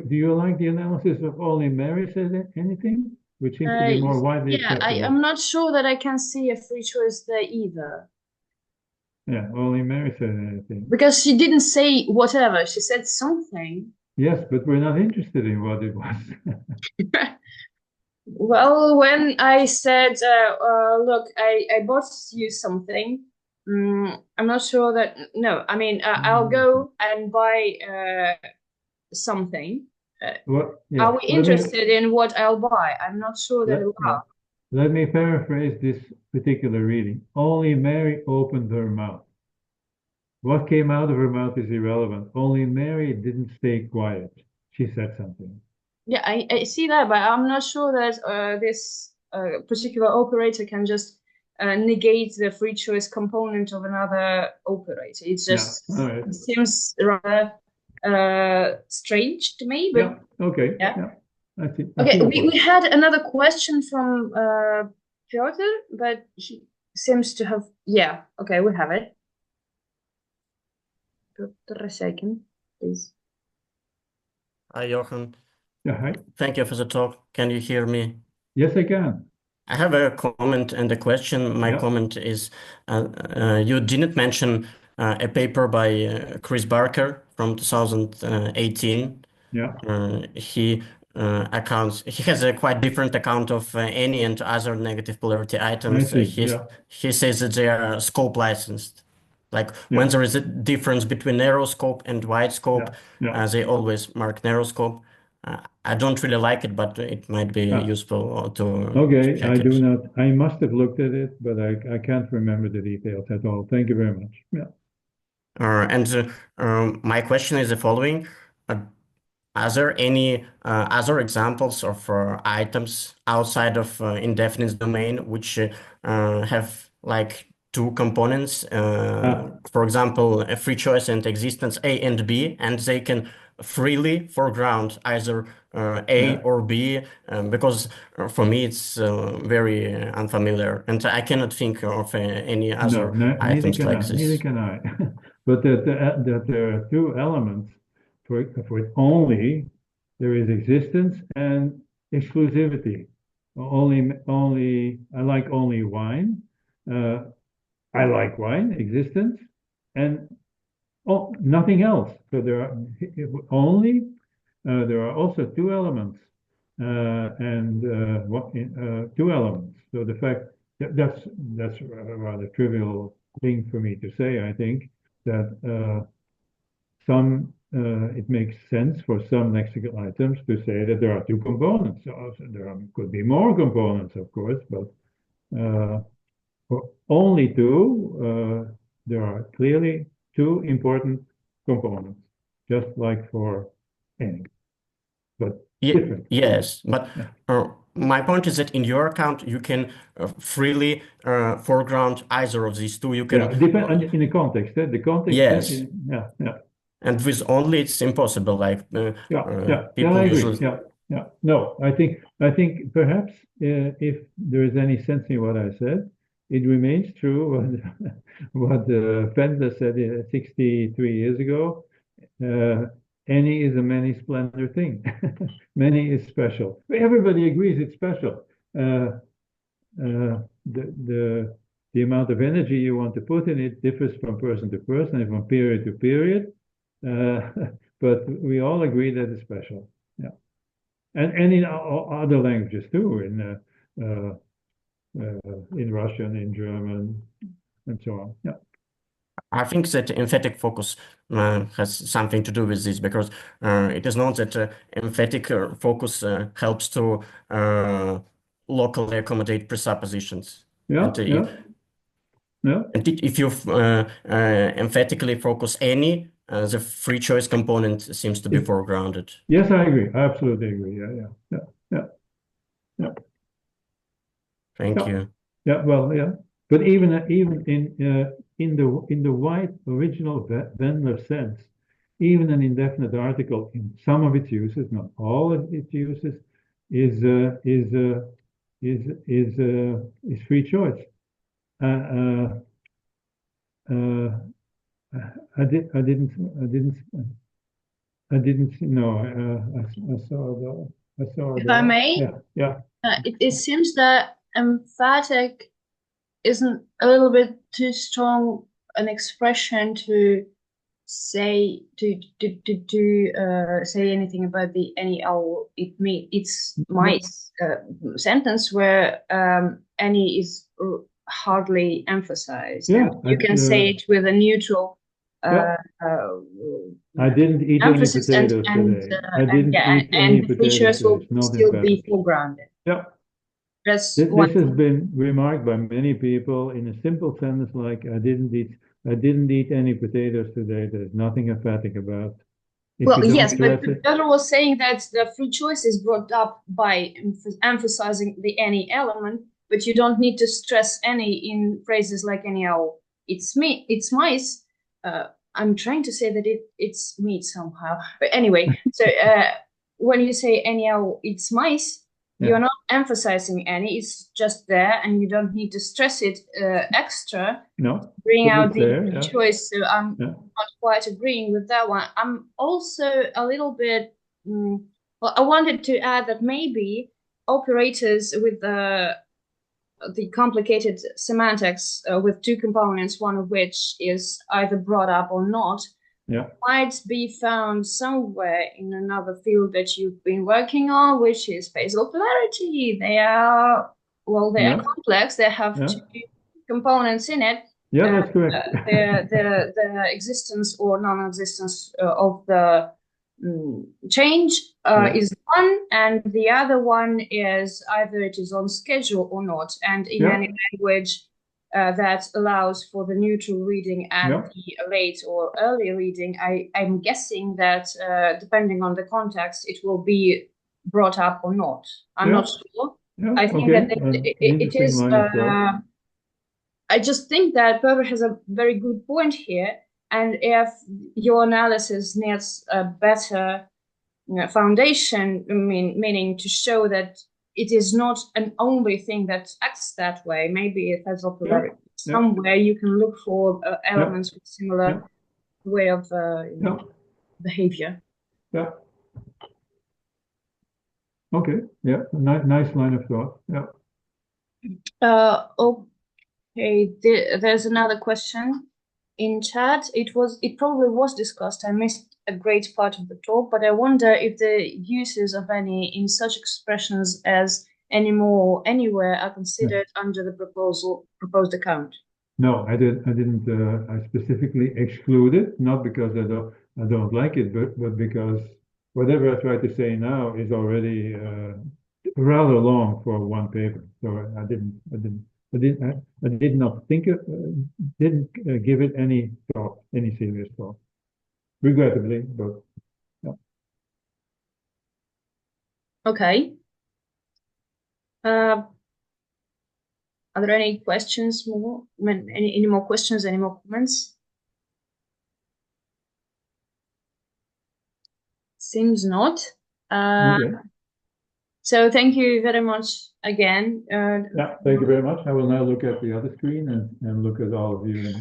you like the analysis of only Mary says anything, which seems to be more widely acceptable? I'm not sure that I can see a free choice there either. Yeah, only Mary said anything. Because she didn't say whatever. She said something. Yes, but we're not interested in what it was. Well, when I said, look, I bought you something, I'm not sure that, no, I mean, I'll go and buy something. Are we interested in what I'll buy? I'm not sure that we are. Let me paraphrase this particular reading. Only Mary opened her mouth. What came out of her mouth is irrelevant. Only Mary didn't stay quiet. She said something. Yeah, I see that, but I'm not sure that this particular operator can just negate the free choice component of another operator. It's just Right. it seems rather strange to me. But yeah. Okay. yeah. Yeah. I see. Okay, we had another question from Piotr, but he seems to have. Yeah. Okay, we have it. Piotr, a second, please. Hi, Johan. Yeah. Hi. Thank you for the talk. Can you hear me? Yes, I can. I have a comment and a question. My comment is, you didn't mention a paper by Chris Barker from 2018. Yeah. He has a quite different account of any and other negative polarity items. He says that they are scope licensed. Like when there is a difference between narrow scope and wide scope, they always mark narrow scope. I don't really like it, but it might be useful to Okay, check I it. do not. I must have looked at it, but I can't remember the details at all. Thank you very much. Yeah. My question is the following. Are there any other examples of items outside of indefinite domain which have like two components? For example, a free choice and existence A and B, and they can freely foreground either A or B, because for me it's very unfamiliar, and I cannot think of any other items like this. Neither can I. But that there are two elements. For only, there is existence and exclusivity. Only I like only wine. I like wine, existence, and nothing else. So there are only. There are also two elements, two elements. So the fact that's a rather trivial thing for me to say. I think that it makes sense for some lexical items to say that there are two components. So there could be more components, of course, but for only two, there are clearly two important components, just like for any, but different. Yes, but my point is that in your account, you can freely foreground either of these two. You can depend in the context. The context. Yes. Yeah. And with only, it's impossible. Like people I agree. usually. No, I think perhaps if there is any sense in what I said, it remains true what Fender said 63 years ago. Any is a many splendor thing. Many is special. Everybody agrees it's special. The amount of energy you want to put in it differs from person to person and from period to period. But we all agree that it's special. Yeah. And in other languages too, in Russian, in German, and so on. Yeah. I think that emphatic focus has something to do with this, because it is known that emphatic focus helps to locally accommodate presuppositions. And if you emphatically focus any, the free choice component seems to be foregrounded. Yes, I agree. I absolutely agree. Yeah. Thank you. Yeah, well, yeah. But even in the wide original Wendler sense, even an indefinite article in some of its uses, not all of its uses, is free choice. I didn't know. I saw. If I may, yeah. It seems that emphatic isn't a little bit too strong an expression to say say anything about the any. It's my sentence where any is hardly emphasized. Yeah, you can say it with a neutral. I didn't eat any potatoes today. I didn't eat any potatoes today. Will still be foregrounded. Yeah. This has been remarked by many people in a simple sentence like I didn't eat any potatoes today. There's nothing emphatic about. Well, yes, but Piotr was saying that the free choice is brought up by emphasizing the any element, but you don't need to stress any in phrases like anyhow, it's me, it's mice. I'm trying to say that it's meat somehow. But anyway, so when you say anyhow, it's mice, you're not emphasizing any, it's just there, and you don't need to stress it extra. No. Bring out the there, choice. So I'm not quite agreeing with that one. I'm also a little bit, well, I wanted to add that maybe operators with the complicated semantics with two components, one of which is either brought up or not, might be found somewhere in another field that you've been working on, which is spatial polarity. They are, well, they are complex. They have two components in it. Yeah, that's correct. The existence or non-existence of the change is one, and the other one is either it is on schedule or not. And in any language that allows for the neutral reading and the late or early reading, I'm guessing that depending on the context, it will be brought up or not. I'm not sure. I think that it is. I just think that Perver has a very good point here. And if your analysis needs a better foundation, meaning to show that it is not an only thing that acts that way, maybe it has popularity. Somewhere you can look for elements with similar way of behavior. Yeah. Okay. Yeah. Nice line of thought. Yeah. Okay. There's another question in chat. It probably was discussed. I missed a great part of the talk, but I wonder if the uses of any in such expressions as anymore, anywhere are considered under the proposed account. No, I didn't. I specifically exclude it, not because I don't like it, but because whatever I try to say now is already rather long for one paper. So I did not think didn't give it any thought, any serious thought, regrettably, but yeah. Okay. Are there any questions more? Any more questions? Any more comments? Seems not. So thank you very much again. Yeah, thank you very much. I will now look at the other screen and look at all of you.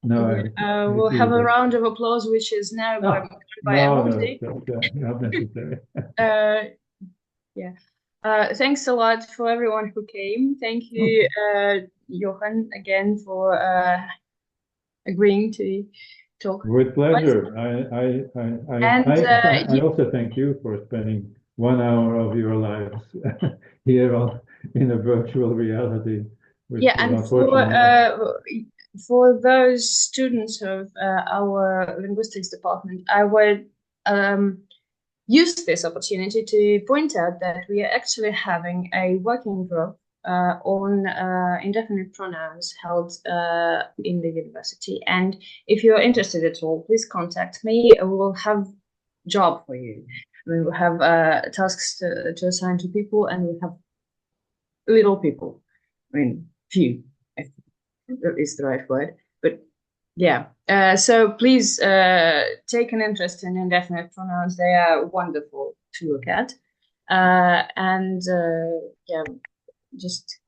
We'll have a round of applause, which is now by emoji. Not necessary. Thanks a lot for everyone who came. Thank you, Johan, again for agreeing to talk. With pleasure. I also thank you for spending 1 hour of your lives here in a virtual reality. And for those students of our linguistics department, I would use this opportunity to point out that we are actually having a working group on indefinite pronouns held in the university. And if you're interested at all, please contact me. We will have job for you. We will have tasks to assign to people, and we have little people. Few, I think that is the right word. But yeah, so please take an interest in indefinite pronouns. They are wonderful to look at. Just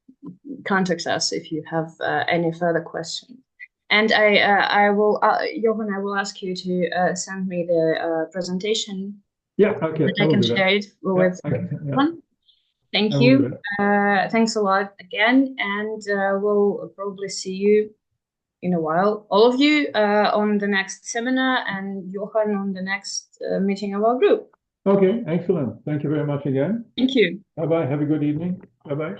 contact us if you have any further questions. And I will, Johan, I will ask you to send me the presentation. Yeah, okay. I can share it with everyone. Thank you. Thanks a lot again, and we'll probably see you in a while, all of you, on the next seminar, and Johan on the next meeting of our group. Okay, excellent. Thank you very much again. Thank you. Bye-bye. Have a good evening. Bye-bye.